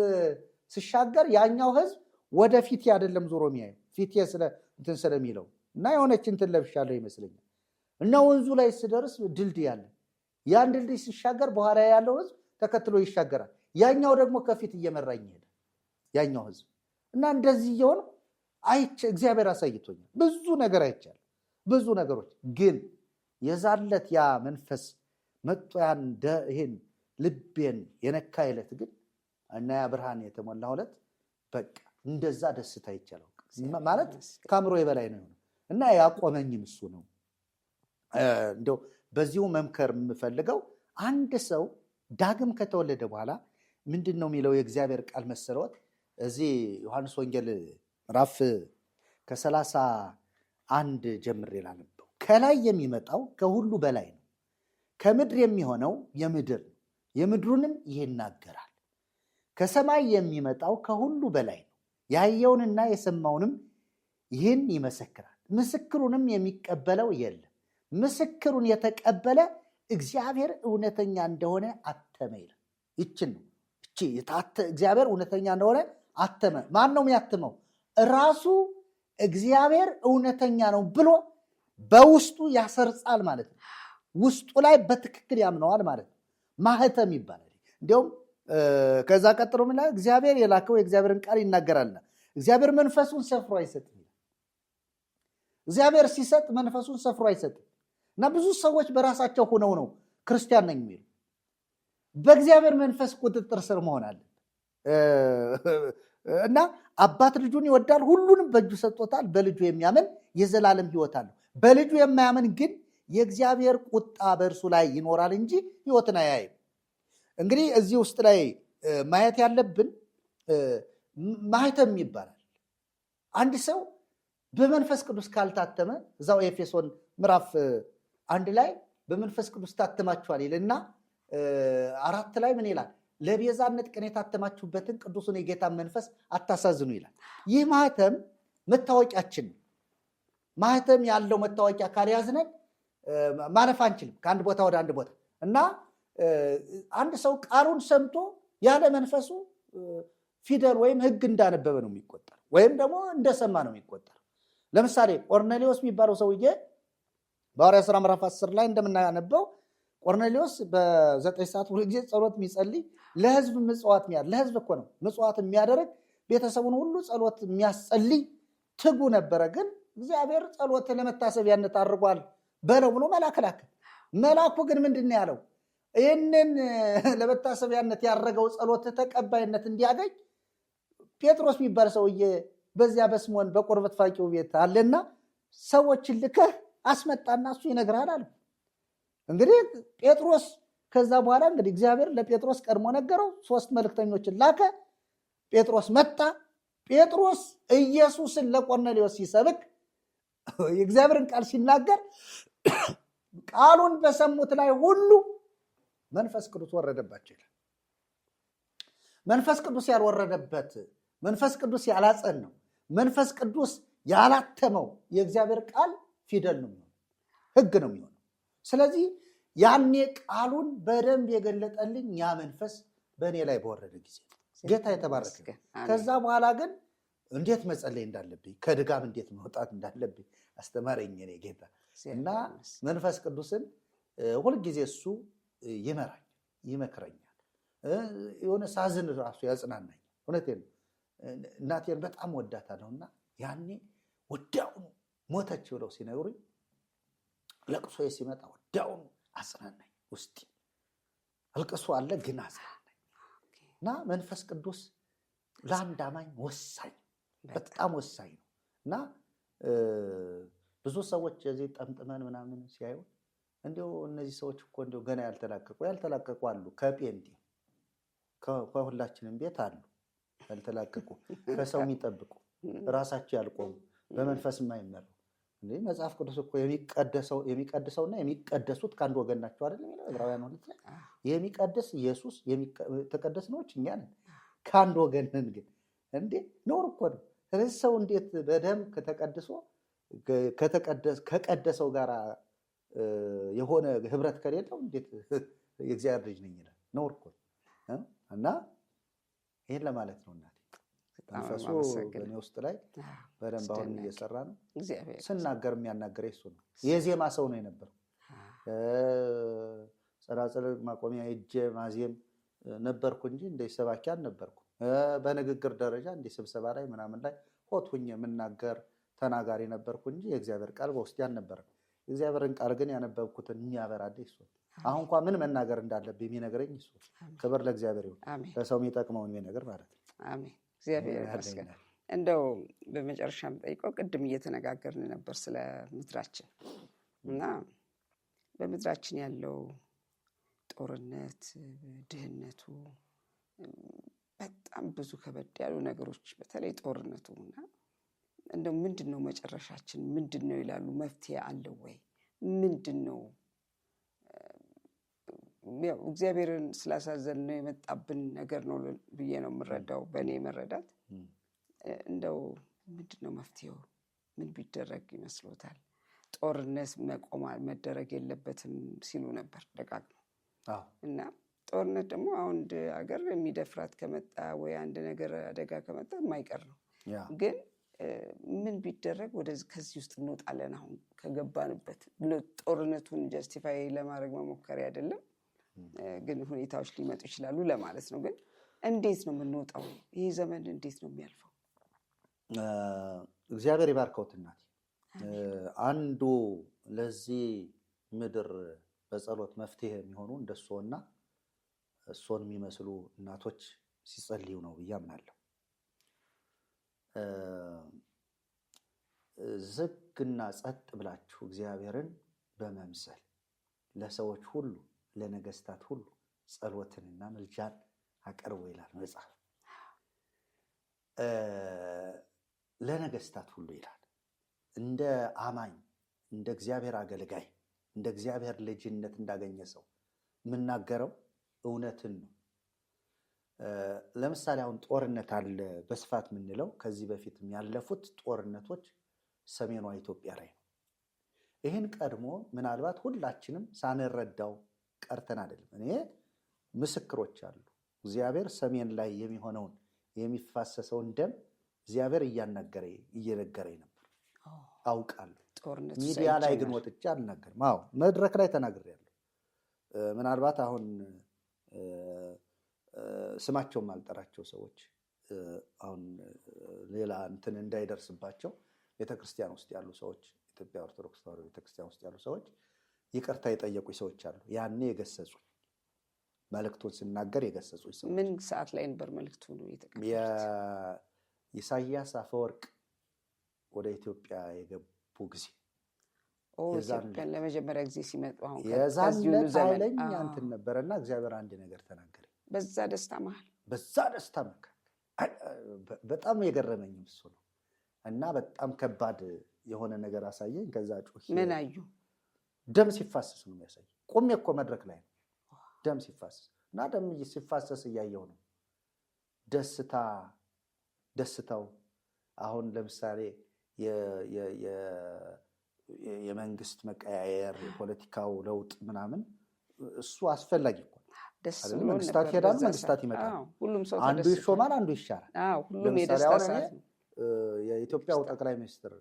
B: ስሻገር ያኛው ህዝብ ወደፊት አይደለም ዞሮ የሚያየው ፊት እንትን ስለሚለው እና የሆነች እንትን ለብሻለሁ ይመስለኛል። እና ወንዙ ላይ ስደርስ ድልድይ አለ። ያን ድልድይ ሲሻገር በኋላ ያለው ህዝብ ተከትሎ ይሻገራል። ያኛው ደግሞ ከፊት እየመራኝ ይሄዳል ያኛው ህዝብ እና እንደዚህ እየሆነ እግዚአብሔር አሳይቶኛል። ብዙ ነገር አይቻል ብዙ ነገሮች ግን የዛለት ያ መንፈስ መጥቶ ይሄን ልቤን የነካ ዕለት ግን እና ያ ብርሃን የተሞላ ዕለት በቃ እንደዛ ደስታ ይቻላል ማለት ከአእምሮ በላይ ነው እና ያቆመኝም እሱ ነው። እንደው በዚሁ መምከር የምፈልገው አንድ ሰው ዳግም ከተወለደ በኋላ ምንድን ነው የሚለው የእግዚአብሔር ቃል መሰረት እዚህ ዮሐንስ ወንጌል ምዕራፍ ከ31 ጀምሬ ላነበው። ከላይ የሚመጣው ከሁሉ በላይ ነው፣ ከምድር የሚሆነው የምድር ነው፣ የምድሩንም ይናገራል። ከሰማይ የሚመጣው ከሁሉ በላይ ነው፣ ያየውንና የሰማውንም ይህን ይመሰክራል። ምስክሩንም የሚቀበለው የለም። ምስክሩን የተቀበለ እግዚአብሔር እውነተኛ እንደሆነ አተመ ይላል። ይችን ነው እግዚአብሔር እውነተኛ እንደሆነ አተመ። ማን ነው የሚያትመው? ራሱ እግዚአብሔር እውነተኛ ነው ብሎ በውስጡ ያሰርጻል ማለት ነው። ውስጡ ላይ በትክክል ያምነዋል ማለት ነው። ማህተም ይባላል። እንዲሁም ከዛ ቀጥሎ ምን ላይ እግዚአብሔር የላከው የእግዚአብሔርን ቃል ይናገራልና እግዚአብሔር መንፈሱን ሰፍሮ አይሰጥም። እግዚአብሔር ሲሰጥ መንፈሱን ሰፍሮ አይሰጥም። እና ብዙ ሰዎች በራሳቸው ሆነው ነው ክርስቲያን ነኝ የሚሉ። በእግዚአብሔር መንፈስ ቁጥጥር ስር መሆን አለ እና አባት ልጁን ይወዳል፣ ሁሉንም በእጁ ሰጥቶታል። በልጁ የሚያምን የዘላለም ሕይወት አለው። በልጁ የማያምን ግን የእግዚአብሔር ቁጣ በእርሱ ላይ ይኖራል እንጂ ሕይወትን አያይም። እንግዲህ እዚህ ውስጥ ላይ ማየት ያለብን ማህተም ይባላል። አንድ ሰው በመንፈስ ቅዱስ ካልታተመ እዛው ኤፌሶን ምዕራፍ 1 ላይ በመንፈስ ቅዱስ ታተማችኋል ይልና 4 ላይ ምን ይላል? ለቤዛነት ቀን የታተማችሁበትን ቅዱሱን የጌታን መንፈስ አታሳዝኑ ይላል። ይህ ማህተም መታወቂያችን ነው። ማህተም ያለው መታወቂያ ካልያዝነን ማለፍ አንችልም ከአንድ ቦታ ወደ አንድ ቦታ እና አንድ ሰው ቃሉን ሰምቶ ያለ መንፈሱ ፊደል ወይም ሕግ እንዳነበበ ነው የሚቆጠር፣ ወይም ደግሞ እንደሰማ ነው የሚቆጠር። ለምሳሌ ቆርኔሌዎስ የሚባለው ሰውዬ በሐዋርያት ሥራ ምዕራፍ 10 ላይ እንደምናነበው ቆርኔሌዎስ በ9 ሰዓት ሁሉ ጊዜ ጸሎት የሚጸልይ ለሕዝብ ምጽዋት የሚያደርግ፣ ለሕዝብ እኮ ነው ምጽዋት የሚያደርግ፣ ቤተሰቡን ሁሉ ጸሎት የሚያስጸልይ ትጉ ነበረ። ግን እግዚአብሔር ጸሎት ለመታሰቢያነት አድርጓል በለው ብሎ መልአክ ላከ። መልአኩ ግን ምንድን ነው ያለው? ይህንን ለመታሰቢያነት ያደረገው ጸሎት ተቀባይነት እንዲያገኝ ጴጥሮስ የሚባል ሰውዬ በዚያ በስምዖን በቁርበት ፋቂው ቤት አለና ሰዎችን ልከህ አስመጣና እሱ ይነግርሃል አለ። እንግዲህ ጴጥሮስ ከዛ በኋላ እንግዲህ እግዚአብሔር ለጴጥሮስ ቀድሞ ነገረው። 3 መልእክተኞችን ላከ። ጴጥሮስ መጣ። ጴጥሮስ ኢየሱስን ለቆርኔሌዎስ ሲሰብክ የእግዚአብሔርን ቃል ሲናገር ቃሉን በሰሙት ላይ ሁሉ መንፈስ ቅዱስ ወረደባቸው ይላል። መንፈስ ቅዱስ ያልወረደበት፣ መንፈስ ቅዱስ ያላጸነው፣ መንፈስ ቅዱስ ያላተመው የእግዚአብሔር ቃል ፊደል ነው የሚሆነው፣ ሕግ ነው የሚሆነው። ስለዚህ ያኔ ቃሉን በደንብ የገለጠልኝ ያ መንፈስ በእኔ ላይ በወረደ ጊዜ ጌታ የተባረከ። ከዛ በኋላ ግን እንዴት መጸለይ እንዳለብኝ ከድጋም እንዴት መውጣት እንዳለብኝ አስተማረኝ እኔ ጌታ እና መንፈስ ቅዱስን ሁልጊዜ እሱ ይመራኝ፣ ይመክረኛል። የሆነ ሳዝን ራሱ ያጽናናኝ። እውነቴን ነው። እናቴን በጣም ወዳታለሁ እና ያኔ ወዲያውኑ ሞተች ብለው ሲነግሩኝ ለቅሶ ሲመጣ ወዲያውኑ አጽናናኝ። ውስጥ አልቅሶ አለ ግን አጽናናኝ እና መንፈስ ቅዱስ ለአንድ አማኝ ወሳኝ፣ በጣም ወሳኝ ነው እና ብዙ ሰዎች እዚህ ጠምጥመን ምናምን ሲያዩ እንዲሁ እነዚህ ሰዎች እኮ እንዲሁ ገና ያልተላቀቁ አሉ። ከጴንጤ ከሁላችንም ቤት አሉ ያልተላቀቁ፣ ከሰው የሚጠብቁ ራሳቸው ያልቆሙ በመንፈስ የማይመሩ። እንዴ መጽሐፍ ቅዱስ እኮ የሚቀድሰውና የሚቀደሱት ከአንድ ወገን ናቸው አይደል? ዕብራውያን 2 ላይ የሚቀድስ ኢየሱስ፣ የተቀደስነዎች እኛ ነን፣ ከአንድ ወገን ነን። ግን እንዴ ኖር እኮ ነው። ስለዚህ ሰው እንዴት በደም ከቀደሰው ጋር የሆነ ህብረት ከሌለው እንዴት የእግዚአብሔር ልጅ ነኝ ይላል? ነውር እኮ እና ይሄን ለማለት ነው። እናቴ መንፈሱ በእኔ ውስጥ ላይ በደንብ አሁን እየሰራ ነው። ስናገር የሚያናገረኝ እሱ ነው። የዜማ ሰው ነው የነበረው። ጸናጽል ማቆሚያ እጄ ማዜም ነበርኩ እንጂ እንደ ሰባኪ አልነበርኩ። በንግግር ደረጃ እንደ ስብሰባ ላይ ምናምን ላይ ሆትሁኝ የምናገር ተናጋሪ ነበርኩ እንጂ የእግዚአብሔር ቃል በውስጤ አልነበረም። የእግዚአብሔርን ቃል ግን ያነበብኩትን የሚያበራልኝ እሱ። አሁን እንኳን ምን መናገር እንዳለብኝ የሚነግረኝ እሱ። ክብር ለእግዚአብሔር ይሁን። ለሰው የሚጠቅመውን የሚነግር ማለት ነው።
A: አሜን። እግዚአብሔር ይመስገን። እንደው በመጨረሻም ጠይቀው ቅድም እየተነጋገርን ነበር ስለ ምድራችን እና በምድራችን ያለው ጦርነት፣ ድህነቱ፣ በጣም ብዙ ከበድ ያሉ ነገሮች በተለይ ጦርነቱ እና እንደው ምንድን ነው መጨረሻችን ምንድን ነው ይላሉ። መፍትሄ አለው ወይ? ምንድን ነው? ያው እግዚአብሔርን ስላሳዘን ነው የመጣብን ነገር ነው ብዬ ነው የምረዳው፣ በእኔ መረዳት። እንደው ምንድን ነው መፍትሄው? ምን ቢደረግ ይመስሎታል? ጦርነት መደረግ የለበትም ሲሉ ነበር ደጋግሞ እና ጦርነት ደግሞ አሁን ሀገር የሚደፍራት ከመጣ ወይ አንድ ነገር አደጋ ከመጣ የማይቀር ነው። ግን ምን ቢደረግ ከዚህ ውስጥ እንወጣለን? አሁን ከገባንበት ጦርነቱን ጀስቲፋይ ለማድረግ መሞከር አይደለም፣ ግን ሁኔታዎች ሊመጡ ይችላሉ ለማለት ነው። ግን እንዴት ነው የምንወጣው? ይህ ዘመን እንዴት ነው የሚያልፈው?
B: እግዚአብሔር ይባርከውት እናቴ። አንዱ ለዚህ ምድር በጸሎት መፍትሄ የሚሆኑ እንደሷና እሷን የሚመስሉ እናቶች ሲጸልዩ ነው ብዬ አምናለሁ። ዝግና ጸጥ ብላችሁ እግዚአብሔርን በመምሰል ለሰዎች ሁሉ ለነገስታት ሁሉ ጸሎትንና ምልጃን አቀርቡ ይላል መጽሐፍ። ለነገስታት ሁሉ ይላል። እንደ አማኝ፣ እንደ እግዚአብሔር አገልጋይ፣ እንደ እግዚአብሔር ልጅነት እንዳገኘ ሰው የምናገረው እውነትን ነው። ለምሳሌ አሁን ጦርነት አለ በስፋት የምንለው ከዚህ በፊት ያለፉት ጦርነቶች ሰሜኗ ኢትዮጵያ ላይ ነው። ይህን ቀድሞ ምናልባት ሁላችንም ሳንረዳው ቀርተን አይደለም። እኔ ምስክሮች አሉ። እግዚአብሔር ሰሜን ላይ የሚሆነውን የሚፋሰሰውን ደም እግዚአብሔር እየነገረኝ ነበር፣ አውቃለሁ። ሚዲያ ላይ ግን ወጥቼ አልናገርም። አዎ መድረክ ላይ ተናግሬያለሁ። ምናልባት አሁን ስማቸውን ማልጠራቸው ሰዎች አሁን ሌላ እንትን እንዳይደርስባቸው ቤተክርስቲያን ውስጥ ያሉ ሰዎች፣ ኢትዮጵያ ኦርቶዶክስ ተዋሕዶ ቤተክርስቲያን ውስጥ ያሉ ሰዎች ይቅርታ የጠየቁኝ ሰዎች አሉ። ያኔ የገሰጹኝ መልእክቱን ስናገር የገሰጹኝ ሰዎች።
A: ምን ሰዓት ላይ ነበር መልእክቱ የተቀበሉት?
B: ኢሳያስ አፈወርቅ ወደ ኢትዮጵያ የገቡ ጊዜ
A: ኢትዮጵያን ለመጀመሪያ ጊዜ ሲመጡ አሁን
B: የዛን ኃይለኛ እንትን ነበረና እግዚአብሔር አንድ ነገር ተናገረ።
A: በዛ ደስታ
B: መካከል በጣም የገረመኝም እሱ ነው እና በጣም ከባድ የሆነ ነገር አሳየኝ። ከዛ ጩህ
A: ምን አዩ?
B: ደም ሲፋሰስ ነው የሚያሳየኝ። ቆሜ እኮ መድረክ ላይ ነው ደም ሲፋሰስ እና ደም ሲፋሰስ እያየሁ ነው። ደስታው አሁን ለምሳሌ የመንግስት መቀያየር፣ የፖለቲካው ለውጥ ምናምን እሱ አስፈላጊ እኮ መንግስታት ይሄዳሉ፣ መንግስታት ይመጣሉ። አንዱ ይሾማል፣ አንዱ ይሻራል። የኢትዮጵያው ጠቅላይ ሚኒስትር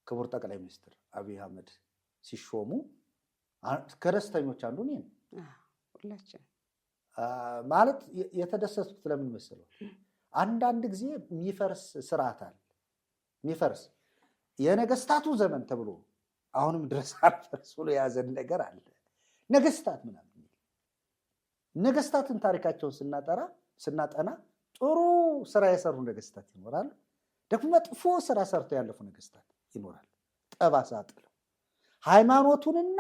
B: ክቡር ጠቅላይ ሚኒስትር አብይ አህመድ ሲሾሙ ከደስተኞች አንዱ እኔ ነኝ። ማለት የተደሰቱት ለምን መሰለው? አንዳንድ ጊዜ የሚፈርስ ስርዓት አለ። የሚፈርስ የነገስታቱ ዘመን ተብሎ አሁንም ድረስ አልፈርስ ብሎ የያዘን ነገር አለ። ነገስታት ምናምን ነገስታትን ታሪካቸውን ስናጠና ጥሩ ስራ የሰሩ ነገስታት ይኖራሉ። ደግሞ መጥፎ ስራ ሰርተው ያለፉ ነገስታት ይኖራሉ። ጠባሳ ጥለው ሃይማኖቱንና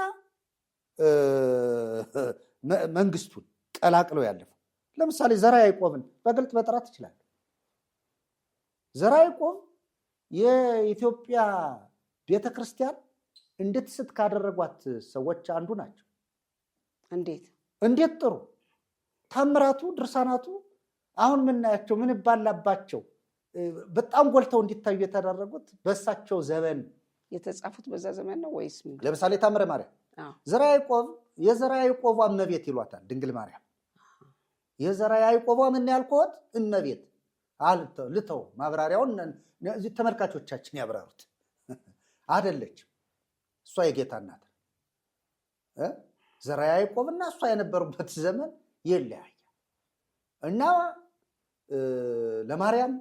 B: መንግስቱን ቀላቅለው ያለፉ። ለምሳሌ ዘርዓ ያዕቆብን በግልጥ መጥራት ይችላል። ዘርዓ ያዕቆብ የኢትዮጵያ ቤተክርስቲያን እንድትስት ካደረጓት ሰዎች አንዱ ናቸው። እንዴት ጥሩ ታምራቱ፣ ድርሳናቱ አሁን ምናያቸው ምን ባላባቸው በጣም ጎልተው እንዲታዩ የተደረጉት በእሳቸው ዘመን
A: የተጻፉት በዛ ዘመን ነው ወይስ?
B: ለምሳሌ ታምረ ማርያም ዘርዓ ያዕቆብ የዘርዓ ያዕቆቧ እመቤት ይሏታል ድንግል ማርያም። የዘርዓ ያዕቆቧ ምን ያልኩት እመቤት ልተው ማብራሪያውን ተመልካቾቻችን ያብራሩት። አይደለችም፣ እሷ የጌታ እናት። ዘርዓ ያዕቆብና እሷ የነበሩበት ዘመን ይለያያል እና ለማርያም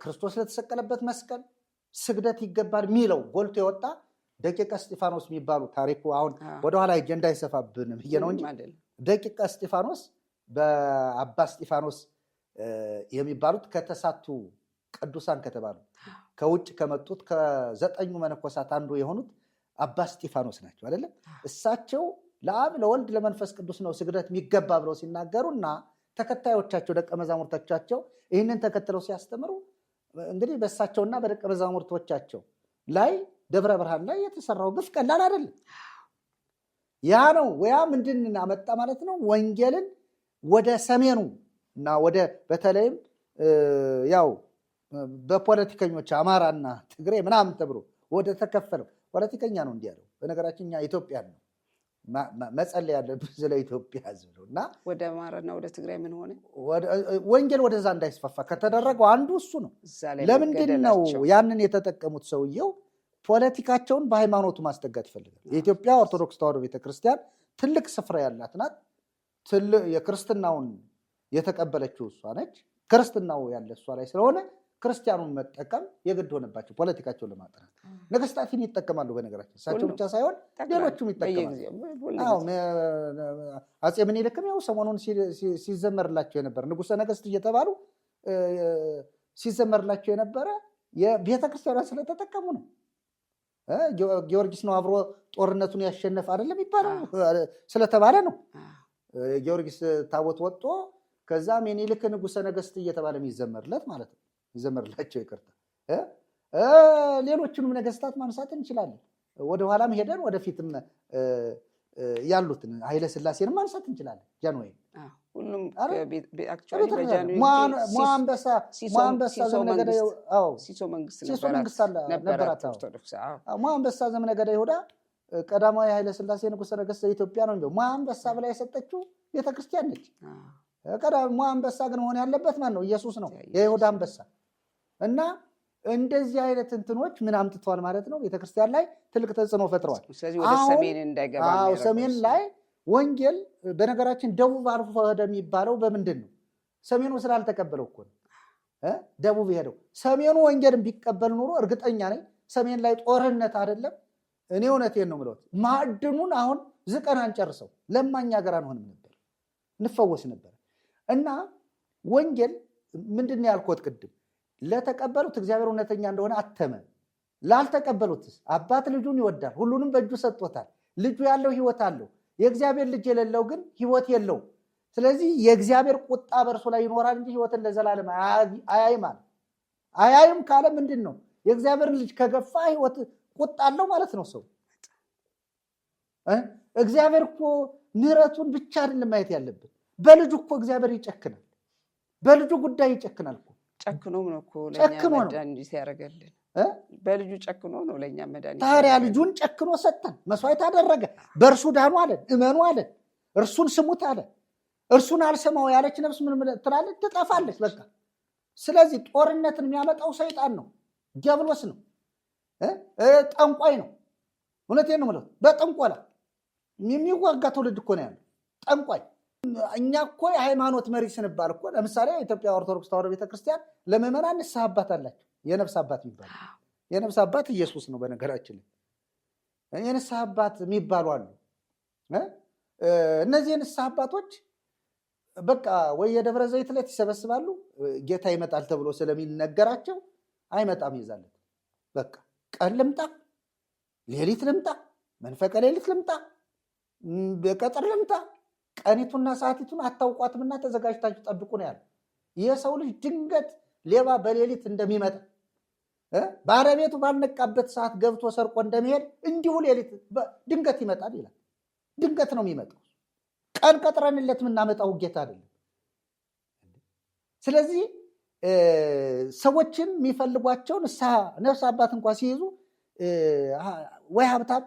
B: ክርስቶስ ለተሰቀለበት መስቀል ስግደት ይገባል የሚለው ጎልቶ የወጣ ደቂቀ እስጢፋኖስ የሚባሉ ታሪኩ አሁን ወደኋላ ሄጄ እንዳይሰፋብን ብዬ ነው እንጂ ደቂቀ እስጢፋኖስ በአባ እስጢፋኖስ የሚባሉት ከተሳቱ ቅዱሳን ከተባሉ ከውጭ ከመጡት ከ9 መነኮሳት አንዱ የሆኑት አባ እስጢፋኖስ ናቸው አይደለም? እሳቸው ለአብ ለወልድ ለመንፈስ ቅዱስ ነው ስግደት የሚገባ ብለው ሲናገሩና ተከታዮቻቸው ደቀ መዛሙርቶቻቸው ይህንን ተከትለው ሲያስተምሩ እንግዲህ በእሳቸውና በደቀ መዛሙርቶቻቸው ላይ ደብረ ብርሃን ላይ የተሰራው ግፍ ቀላል አይደለም። ያ ነው ወያ ምንድን አመጣ ማለት ነው? ወንጌልን ወደ ሰሜኑ እና ወደ በተለይም ያው በፖለቲከኞች አማራና ትግሬ ምናምን ተብሎ ወደ ተከፈለው ፖለቲከኛ ነው እንዲያለው። በነገራችን እኛ ኢትዮጵያ ነው መጸለይ ያለብን ስለ ኢትዮጵያ ሕዝብ ነው። እና
A: ወደ አማራና ወደ ትግራይ ምን ሆነ?
B: ወንጌል ወደዛ እንዳይስፋፋ ከተደረገው አንዱ እሱ ነው። ለምንድን ነው ያንን የተጠቀሙት? ሰውየው ፖለቲካቸውን በሃይማኖቱ ማስጠጋት ይፈልጋል። የኢትዮጵያ ኦርቶዶክስ ተዋሕዶ ቤተክርስቲያን ትልቅ ስፍራ ያላት ናት። የክርስትናውን የተቀበለችው እሷ ነች። ክርስትናው ያለ እሷ ላይ ስለሆነ ክርስቲያኑን መጠቀም የግድ ሆነባቸው ፖለቲካቸውን ለማጥራት። ነገስታትን ይጠቀማሉ። በነገራችን እሳቸው ብቻ ሳይሆን ሌሎቹም ይጠቀማሉ። አፄ ምኒልክም ያው ሰሞኑን ሲዘመርላቸው የነበረ ንጉሠ ነገስት እየተባሉ ሲዘመርላቸው የነበረ የቤተክርስቲያኗን ስለተጠቀሙ ነው። ጊዮርጊስ ነው አብሮ ጦርነቱን ያሸነፈ አይደለም ይባላል ስለተባለ ነው። ጊዮርጊስ ታቦት ወጥቶ ከዛ ምኒልክ ንጉሠ ነገስት እየተባለ የሚዘመርለት ማለት ነው። ይዘመርላቸው ይቅርታ። ሌሎቹንም ነገስታት ማንሳት እንችላለን። ወደኋላም ሄደን ወደፊትም ያሉትን ኃይለ ሥላሴንም ማንሳት እንችላለን። ጃንሆይ
A: ሁሉም
B: አንበሳ ዘመነገደ ይሁዳ ቀዳማዊ ኃይለ ሥላሴ ንጉሠ ነገሥት ኢትዮጵያ ነው የሚለው አንበሳ ብላ የሰጠችው ቤተክርስቲያን ነች። አንበሳ ግን መሆን ያለበት ማን ነው? ኢየሱስ ነው፣ የይሁዳ አንበሳ። እና እንደዚህ አይነት እንትኖች ምን አምጥተዋል ማለት ነው? ቤተክርስቲያን ላይ ትልቅ ተጽዕኖ ፈጥረዋል። ሰሜን ላይ ወንጌል በነገራችን ደቡብ አልፎ ሄደ የሚባለው በምንድን ነው? ሰሜኑ ስላልተቀበለው እኮ ነው ደቡብ ሄደው። ሰሜኑ ወንጌልን ቢቀበል ኑሮ እርግጠኛ ነኝ ሰሜን ላይ ጦርነት አይደለም። እኔ እውነቴን ነው የምለው፣ ማዕድኑን አሁን ዝቀን አንጨርሰው ለማኛ ሀገር አንሆንም ነበር፣ እንፈወስ ነበር። እና ወንጌል ምንድን ነው ያልኩት ቅድም? ለተቀበሉት እግዚአብሔር እውነተኛ እንደሆነ አተመ። ላልተቀበሉትስ አባት ልጁን ይወዳል፣ ሁሉንም በእጁ ሰጥቶታል። ልጁ ያለው ሕይወት አለው፣ የእግዚአብሔር ልጅ የሌለው ግን ሕይወት የለውም። ስለዚህ የእግዚአብሔር ቁጣ በእርሱ ላይ ይኖራል እንጂ ሕይወትን ለዘላለም አያይም አለ። አያይም ካለ ምንድን ነው? የእግዚአብሔር ልጅ ከገፋ ሕይወት ቁጣ አለው ማለት ነው። ሰው እግዚአብሔር እኮ ምሕረቱን ብቻ አይደለም ማየት ያለብን፣ በልጁ እኮ እግዚአብሔር ይጨክናል። በልጁ ጉዳይ ይጨክናል እኮ።
A: ጨክኖም ነው እኮ ለእኛ መድኃኒት ያደረገልን። በልጁ ጨክኖ ነው ለእኛ መድኃኒት።
B: ታዲያ ልጁን ጨክኖ ሰጠን፣ መስዋዕት አደረገ። በእርሱ ዳኑ አለን፣ እመኑ አለን፣ እርሱን ስሙት አለን። እርሱን አልሰማው ያለች ነፍስ ምን ትላለች? ትጠፋለች በቃ። ስለዚህ ጦርነትን የሚያመጣው ሰይጣን ነው፣ ዲያብሎስ ነው፣ ጠንቋይ ነው። እውነቴን ነው የምለው። በጥንቆላ የሚዋጋ ትውልድ እኮ ነው ያለው ጠንቋይ። እኛ እኮ የሃይማኖት መሪ ስንባል እኮ ለምሳሌ የኢትዮጵያ ኦርቶዶክስ ተዋሕዶ ቤተክርስቲያን ለምዕመናን ንስሐ አባት አላቸው። የነፍስ አባት የሚባሉ የነፍስ አባት ኢየሱስ ነው። በነገራችን ላይ የንስሐ አባት የሚባሉ አሉ። እነዚህ የንስሐ አባቶች በቃ ወይ የደብረ ዘይት ዕለት ይሰበስባሉ፣ ጌታ ይመጣል ተብሎ ስለሚነገራቸው አይመጣም። ይዛለት በቃ ቀን ልምጣ፣ ሌሊት ልምጣ፣ መንፈቀ ሌሊት ልምጣ፣ በቀጥር ልምጣ፣ ቀኒቱና ሰዓቲቱን አታውቋትምና ተዘጋጅታችሁ ጠብቁ ነው ያለው። የሰው ልጅ ድንገት ሌባ በሌሊት እንደሚመጣ ባለቤቱ ባልነቃበት ሰዓት ገብቶ ሰርቆ እንደሚሄድ እንዲሁ ሌሊት ድንገት ይመጣል ይላል። ድንገት ነው የሚመጣው። ቀን ቀጥረንለት የምናመጣው ጌታ አይደለም። ስለዚህ ሰዎችን የሚፈልጓቸው ነፍስ አባት እንኳ ሲይዙ ወይ ሀብታም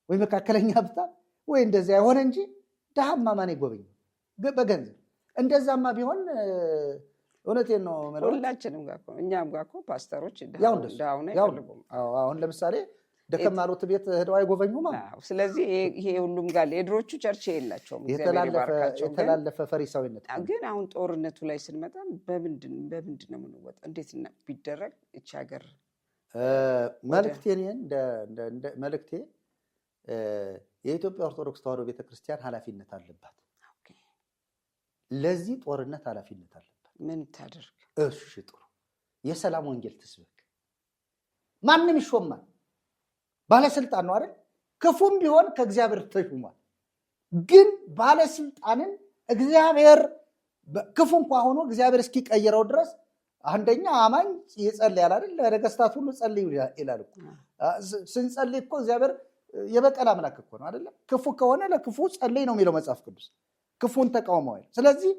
B: ወይ መካከለኛ ሀብታም ወይ እንደዚያ የሆነ እንጂ ድሃማ ማን ይጎበኝ በገንዘብ? እንደዛማ ቢሆን እውነቴን ነው።
A: ሁላችንም ጋር እኛም ጋር እኮ ፓስተሮች አሁን
B: ለምሳሌ ደከም ያሉት ቤት ሄደው አይጎበኙም።
A: ስለዚህ ይሄ ሁሉም ጋር የድሮቹ ቸርች የላቸውም።
B: የተላለፈ ፈሪሳዊነት
A: ግን አሁን ጦርነቱ ላይ ስንመጣ በምንድን ነው የምንወጣ? እንዴት ቢደረግ ይቺ ሀገር
B: መልእክቴ የኢትዮጵያ ኦርቶዶክስ ተዋሕዶ ቤተክርስቲያን ኃላፊነት አለባት። ለዚህ ጦርነት ኃላፊነት አለበት።
A: ምን ታደርግ?
B: እሺ ጥሩ፣ የሰላም ወንጌል ትስበክ። ማንም ይሾማል፣ ባለስልጣን ነው አይደል? ክፉም ቢሆን ከእግዚአብሔር ተሾሟል። ግን ባለስልጣንን እግዚአብሔር ክፉ እንኳን ሆኖ እግዚአብሔር እስኪቀይረው ድረስ አንደኛ አማኝ ይጸልያል አይደል? ለነገስታት ሁሉ ጸልዩ ይላል እኮ። ስንጸልይ እኮ እግዚአብሔር የበቀል አምላክ እኮ ነው አይደል? ክፉ ከሆነ ለክፉ ጸልይ ነው የሚለው መጽሐፍ ቅዱስ። ክፉን ተቃውመዋል። ስለዚህ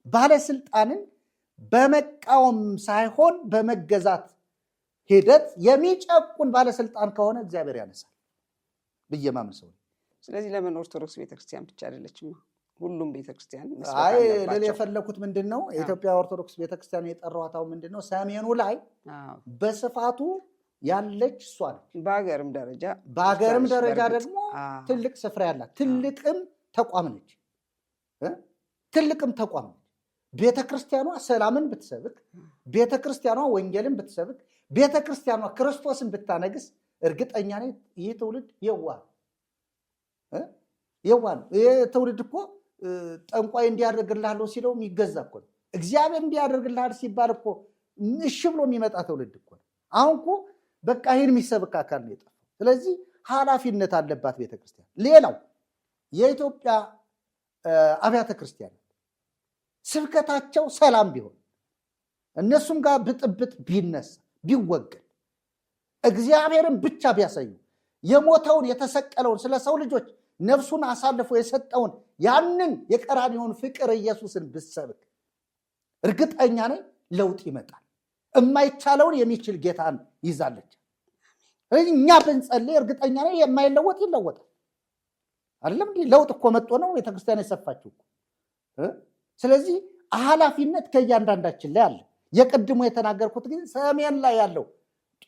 B: ባለስልጣንን በመቃወም ሳይሆን በመገዛት ሂደት የሚጨቁን ባለስልጣን ከሆነ እግዚአብሔር ያነሳል ብዬ ማምን ሰው።
A: ስለዚህ ለምን ኦርቶዶክስ ቤተክርስቲያን ብቻ አይደለችም? ሁሉም ቤተክርስቲያን
B: አይ ለሌላ የፈለኩት ምንድነው የኢትዮጵያ ኦርቶዶክስ ቤተክርስቲያን የጠራዋታው ምንድነው ሰሜኑ ላይ በስፋቱ ያለች እሷ ነች።
A: በአገርም
B: ደረጃ ደግሞ ትልቅ ስፍራ ያላት ትልቅም ተቋም ነች። ቤተክርስቲያኗ ሰላምን ብትሰብክ፣ ቤተክርስቲያኗ ወንጌልን ብትሰብክ፣ ቤተክርስቲያኗ ክርስቶስን ብታነግስ እርግጠኛ ነኝ ይህ ትውልድ የዋህ ነው። ይህ ትውልድ እኮ ጠንቋይ እንዲያደርግልሃለሁ ሲለው የሚገዛ እኮ ነው። እግዚአብሔር እንዲያደርግልሃል ሲባል እኮ እሺ ብሎ የሚመጣ ትውልድ እኮ ነው። አሁን እኮ በቃ ይህን የሚሰብክ አካል ነው የጠፋው። ስለዚህ ኃላፊነት አለባት ቤተክርስቲያን። ሌላው የኢትዮጵያ አብያተ ክርስቲያናት ስብከታቸው ሰላም ቢሆን፣ እነሱም ጋር ብጥብጥ ቢነሳ ቢወገድ፣ እግዚአብሔርን ብቻ ቢያሳዩ፣ የሞተውን የተሰቀለውን ስለ ሰው ልጆች ነፍሱን አሳልፎ የሰጠውን ያንን የቀራንዮውን ፍቅር ኢየሱስን ብሰብክ እርግጠኛ ነኝ ለውጥ ይመጣል። የማይቻለውን የሚችል ጌታን ይዛለች። እኛ ብንጸልይ እርግጠኛ ነኝ የማይለወጥ ይለወጣል። አይደለም እንዴ? ለውጥ እኮ መጥቶ ነው ቤተክርስቲያን የሰፋችው። ስለዚህ ኃላፊነት ከእያንዳንዳችን ላይ አለ። የቅድሞ የተናገርኩት ግን ሰሜን ላይ ያለው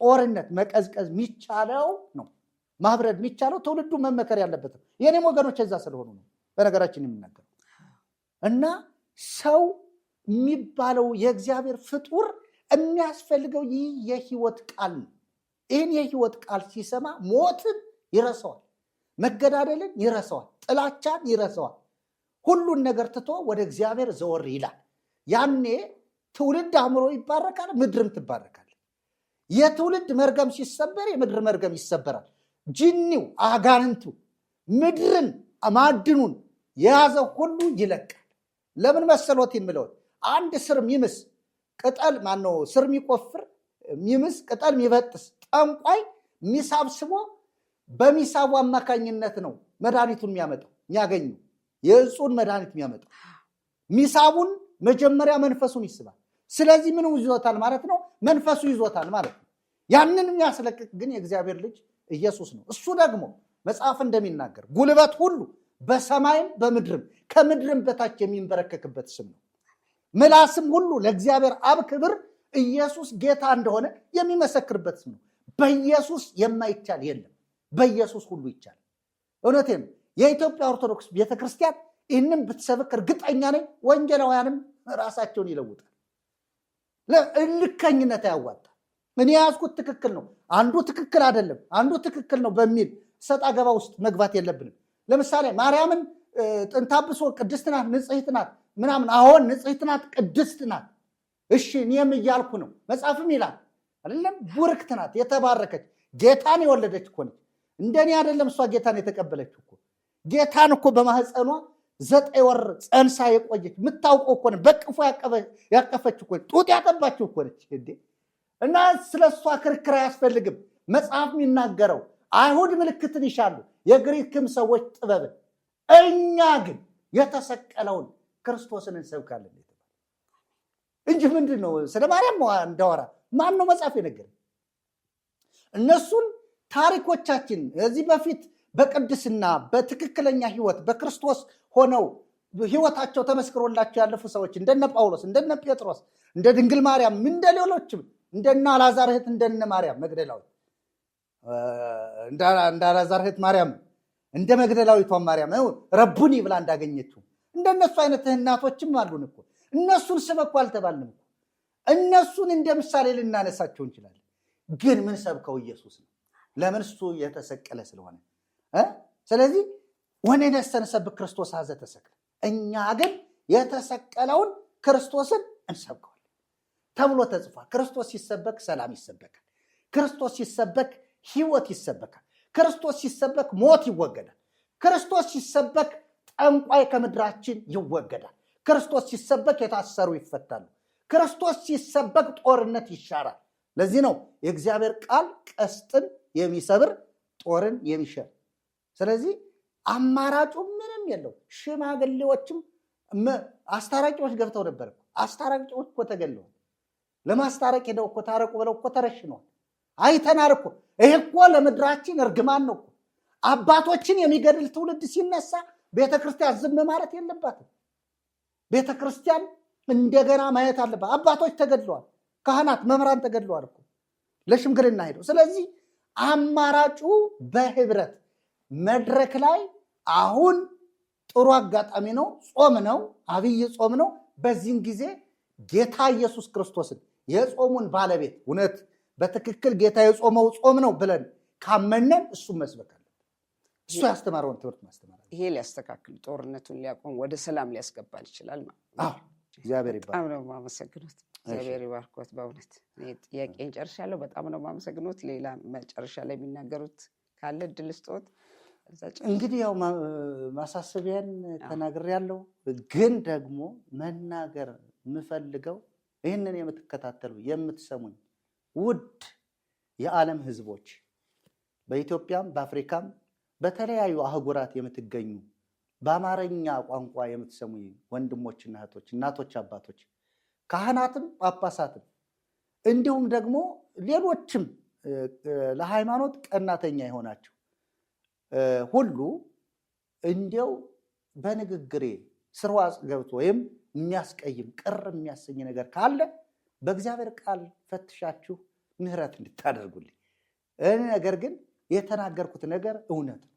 B: ጦርነት መቀዝቀዝ የሚቻለው ነው፣ ማብረድ የሚቻለው ትውልዱ መመከር ያለበት ነው። የኔም ወገኖች እዛ ስለሆኑ ነው በነገራችን የምናገረው። እና ሰው የሚባለው የእግዚአብሔር ፍጡር የሚያስፈልገው ይህ የህይወት ቃል ነው። ይህን የህይወት ቃል ሲሰማ ሞትን ይረሳዋል፣ መገዳደልን ይረሳዋል፣ ጥላቻን ይረሳዋል። ሁሉን ነገር ትቶ ወደ እግዚአብሔር ዘወር ይላል። ያኔ ትውልድ አእምሮ ይባረካል፣ ምድርም ትባረካል። የትውልድ መርገም ሲሰበር የምድር መርገም ይሰበራል። ጅኒው አጋንንቱ ምድርን ማዕድኑን የያዘው ሁሉ ይለቃል። ለምን መሰሎት የምለውን አንድ ስር ሚምስ ቅጠል ማነው ስር የሚቆፍር ሚምስ ቅጠል የሚበጥስ ጠንቋይ ሚሳብስቦ በሚሳቡ አማካኝነት ነው መድኃኒቱን የሚያመጣው የሚያገኙ የእጹን መድኃኒት የሚያመጣው። ሚሳቡን መጀመሪያ መንፈሱን ይስባል። ስለዚህ ምን ይዞታል ማለት ነው? መንፈሱ ይዞታል ማለት ነው። ያንን የሚያስለቅቅ ግን የእግዚአብሔር ልጅ ኢየሱስ ነው። እሱ ደግሞ መጽሐፍ እንደሚናገር ጉልበት ሁሉ በሰማይም በምድርም ከምድርም በታች የሚንበረከክበት ስም ነው። ምላስም ሁሉ ለእግዚአብሔር አብ ክብር ኢየሱስ ጌታ እንደሆነ የሚመሰክርበት ስም ነው። በኢየሱስ የማይቻል የለም፣ በኢየሱስ ሁሉ ይቻላል። እውነቴን ነው። የኢትዮጵያ ኦርቶዶክስ ቤተክርስቲያን ይህንም ብትሰብክ እርግጠኛ ነኝ ወንጌላውያንም ራሳቸውን ይለውጣል። እልከኝነት አያዋጣም። እኔ ያዝኩት ትክክል ነው፣ አንዱ ትክክል አይደለም፣ አንዱ ትክክል ነው በሚል ሰጣ ገባ ውስጥ መግባት የለብንም። ለምሳሌ ማርያምን ጥንታብሶ ቅድስት ናት፣ ንጽሕት ናት ምናምን። አሁን ንጽሕት ናት፣ ቅድስት ናት። እሺ እኔም እያልኩ ነው። መጽሐፍም ይላል አይደለም? ቡርክት ናት፣ የተባረከች ጌታን የወለደች እኮ ነች። እንደኔ አይደለም እሷ ጌታን የተቀበለችው እኮ። ጌታን እኮ በማህፀኗ 9 ወር ጸንሳ የቆየች የምታውቀው እኮ ነው። በቅፎ ያቀፈች እኮ ጡት ያጠባችው እኮ ነች እንዴ። እና ስለ እሷ ክርክር አያስፈልግም። መጽሐፍ የሚናገረው አይሁድ ምልክትን ይሻሉ፣ የግሪክም ሰዎች ጥበብን፣ እኛ ግን የተሰቀለውን ክርስቶስን እንሰብካለን እንጂ ምንድን ነው ስለ ማርያም እንዳወራ ማን ነው መጽሐፍ የነገረን? እነሱን ታሪኮቻችን እዚህ በፊት በቅድስና በትክክለኛ ህይወት በክርስቶስ ሆነው ህይወታቸው ተመስክሮላቸው ያለፉ ሰዎች እንደነ ጳውሎስ፣ እንደነ ጴጥሮስ፣ እንደ ድንግል ማርያም፣ እንደ ሌሎችም እንደነ አልዓዛር እህት እንደነ ማርያም መግደላዊት፣ እንደ አልዓዛር እህት ማርያም፣ እንደ መግደላዊቷ ማርያም ረቡኒ ብላ እንዳገኘችው እንደነሱ አይነት እናቶችም አሉን እኮ። እነሱን ስበኩ አልተባልንም እኮ። እነሱን እንደ ምሳሌ ልናነሳቸው እንችላለን። ግን ምን ሰብከው ኢየሱስ ነው። ለምን? እሱ የተሰቀለ ስለሆነ። ስለዚህ ወኔነሰ ንሰብክ ክርስቶስ ሀዘ ተሰቅለ፣ እኛ ግን የተሰቀለውን ክርስቶስን እንሰብከዋለን ተብሎ ተጽፏል። ክርስቶስ ሲሰበክ ሰላም ይሰበካል። ክርስቶስ ሲሰበክ ሕይወት ይሰበካል። ክርስቶስ ሲሰበክ ሞት ይወገዳል። ክርስቶስ ሲሰበክ ጠንቋይ ከምድራችን ይወገዳል። ክርስቶስ ሲሰበክ የታሰሩ ይፈታሉ። ክርስቶስ ሲሰበክ ጦርነት ይሻራል። ለዚህ ነው የእግዚአብሔር ቃል ቀስትን የሚሰብር ጦርን የሚሽር። ስለዚህ አማራጩ ምንም የለው። ሽማግሌዎችም አስታራቂዎች ገብተው ነበር። አስታራቂዎች እኮ ተገለዋል። ለማስታረቅ ሄደው እኮ ታረቁ ብለው እኮ ተረሽነዋል። አይተናል እኮ። ይሄ እኮ ለምድራችን እርግማን ነው እኮ። አባቶችን የሚገድል ትውልድ ሲነሳ ቤተክርስቲያን ዝም ማለት የለባትም። ቤተክርስቲያን እንደገና ማየት አለባት። አባቶች ተገድለዋል። ካህናት፣ መምህራን ተገድለዋል እኮ ለሽምግልና ሄደው። ስለዚህ አማራጩ በህብረት መድረክ ላይ አሁን ጥሩ አጋጣሚ ነው። ጾም ነው፣ አብይ ጾም ነው። በዚህን ጊዜ ጌታ ኢየሱስ ክርስቶስን የጾሙን ባለቤት እውነት በትክክል ጌታ የጾመው ጾም ነው ብለን ካመነን እሱን መስበክ አለብን። እሱ ያስተማረውን ትምህርት ማስተማር።
A: ይሄ ሊያስተካክል፣ ጦርነቱን ሊያቆም፣ ወደ ሰላም ሊያስገባል ይችላል ማለት ነው።
B: እግዚአብሔር ይባርክ።
A: በጣም ነው የማመሰግኑት። እግዚአብሔር ይባርኮት። በእውነት እኔ ጥያቄን ጨርሻለሁ። በጣም ነው የማመሰግኑት። ሌላ መጨረሻ ላይ የሚናገሩት ካለ እድል ስጦት።
B: እንግዲህ ያው ማሳሰቢያን ተናግሬያለሁ፣ ግን ደግሞ መናገር የምፈልገው ይህንን የምትከታተሉ የምትሰሙኝ ውድ የዓለም ህዝቦች በኢትዮጵያም በአፍሪካም በተለያዩ አህጉራት የምትገኙ በአማርኛ ቋንቋ የምትሰሙኝ ወንድሞችና እህቶች፣ እናቶች፣ አባቶች፣ ካህናትም ጳጳሳትም እንዲሁም ደግሞ ሌሎችም ለሃይማኖት ቀናተኛ የሆናቸው ሁሉ እንዲያው በንግግሬ ስርዋጽ ገብቶ ወይም የሚያስቀይም ቅር የሚያሰኝ ነገር ካለ በእግዚአብሔር ቃል ፈትሻችሁ ምህረት እንድታደርጉልኝ። ነገር ግን የተናገርኩት ነገር እውነት ነው፣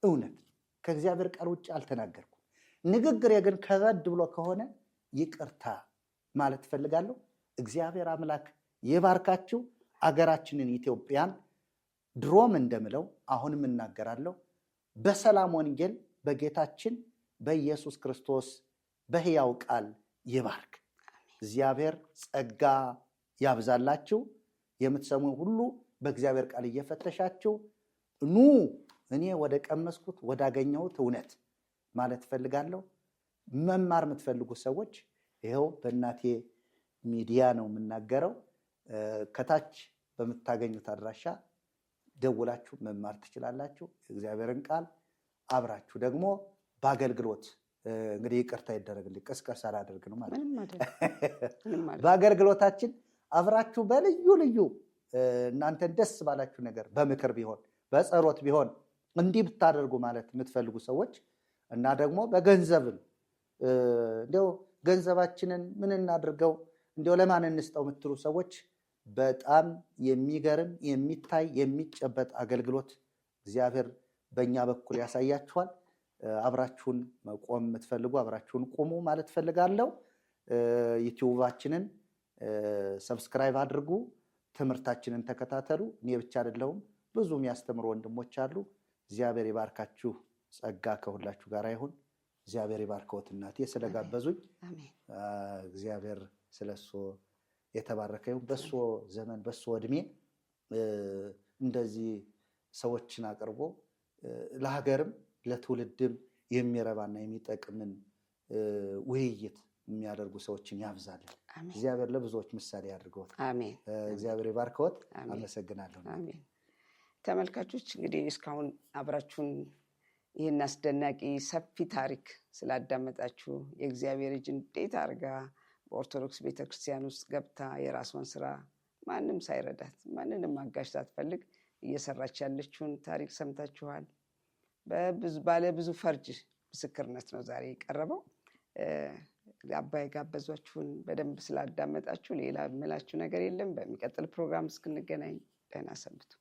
B: እውነት ከእግዚአብሔር ቃል ውጭ አልተናገርኩም። ንግግሬ ግን ከበድ ብሎ ከሆነ ይቅርታ ማለት እፈልጋለሁ። እግዚአብሔር አምላክ ይባርካችሁ። አገራችንን ኢትዮጵያን ድሮም እንደምለው አሁንም እናገራለሁ፣ በሰላም ወንጌል በጌታችን በኢየሱስ ክርስቶስ በሕያው ቃል ይባርክ። እግዚአብሔር ጸጋ ያብዛላችሁ። የምትሰሙ ሁሉ በእግዚአብሔር ቃል እየፈተሻችሁ ኑ እኔ ወደ ቀመስኩት ወዳገኘሁት እውነት ማለት እፈልጋለሁ። መማር የምትፈልጉ ሰዎች ይኸው በእናቴ ሚዲያ ነው የምናገረው። ከታች በምታገኙት አድራሻ ደውላችሁ መማር ትችላላችሁ። እግዚአብሔርን ቃል አብራችሁ ደግሞ በአገልግሎት እንግዲህ ይቅርታ ይደረግልኝ፣ ቅስቀሳ ላደርግ ነው ማለት በአገልግሎታችን አብራችሁ በልዩ ልዩ እናንተን ደስ ባላችሁ ነገር በምክር ቢሆን በጸሎት ቢሆን እንዲህ ብታደርጉ ማለት የምትፈልጉ ሰዎች እና ደግሞ በገንዘብም እንዲያው ገንዘባችንን ምን እናድርገው እንዲያው ለማን እንስጠው የምትሉ ሰዎች በጣም የሚገርም የሚታይ የሚጨበጥ አገልግሎት እግዚአብሔር በእኛ በኩል ያሳያችኋል። አብራችሁን መቆም የምትፈልጉ አብራችሁን ቁሙ ማለት ፈልጋለሁ። ዩቲዩባችንን ሰብስክራይብ አድርጉ፣ ትምህርታችንን ተከታተሉ። እኔ ብቻ አይደለሁም፣ ብዙ የሚያስተምሩ ወንድሞች አሉ። እግዚአብሔር ይባርካችሁ። ጸጋ ከሁላችሁ ጋር ይሁን። እግዚአብሔር ይባርከዎት እናቴ ስለጋበዙኝ። እግዚአብሔር ስለሱ የተባረከ ይሁን። በሱ ዘመን በሱ እድሜ እንደዚህ ሰዎችን አቅርቦ ለሀገርም ለትውልድም የሚረባና የሚጠቅምን ውይይት የሚያደርጉ ሰዎችን ያብዛልን። እግዚአብሔር ለብዙዎች ምሳሌ ያድርገዎት።
A: አሜን።
B: እግዚአብሔር ይባርከዎት። አመሰግናለሁ።
A: አሜን። ተመልካቾች እንግዲህ እስካሁን አብራችሁን ይህን አስደናቂ ሰፊ ታሪክ ስላዳመጣችሁ የእግዚአብሔር እጅ እንዴት አድርጋ በኦርቶዶክስ ቤተክርስቲያን ውስጥ ገብታ የራሷን ስራ ማንም ሳይረዳት ማንንም አጋዥ ሳትፈልግ እየሰራች ያለችውን ታሪክ ሰምታችኋል። ባለ ብዙ ፈርጅ ምስክርነት ነው ዛሬ የቀረበው። አባይ ጋበዟችሁን በደንብ ስላዳመጣችሁ ሌላ የምላችሁ ነገር የለም። በሚቀጥል ፕሮግራም እስክንገናኝ ደህና ሰንብቱ።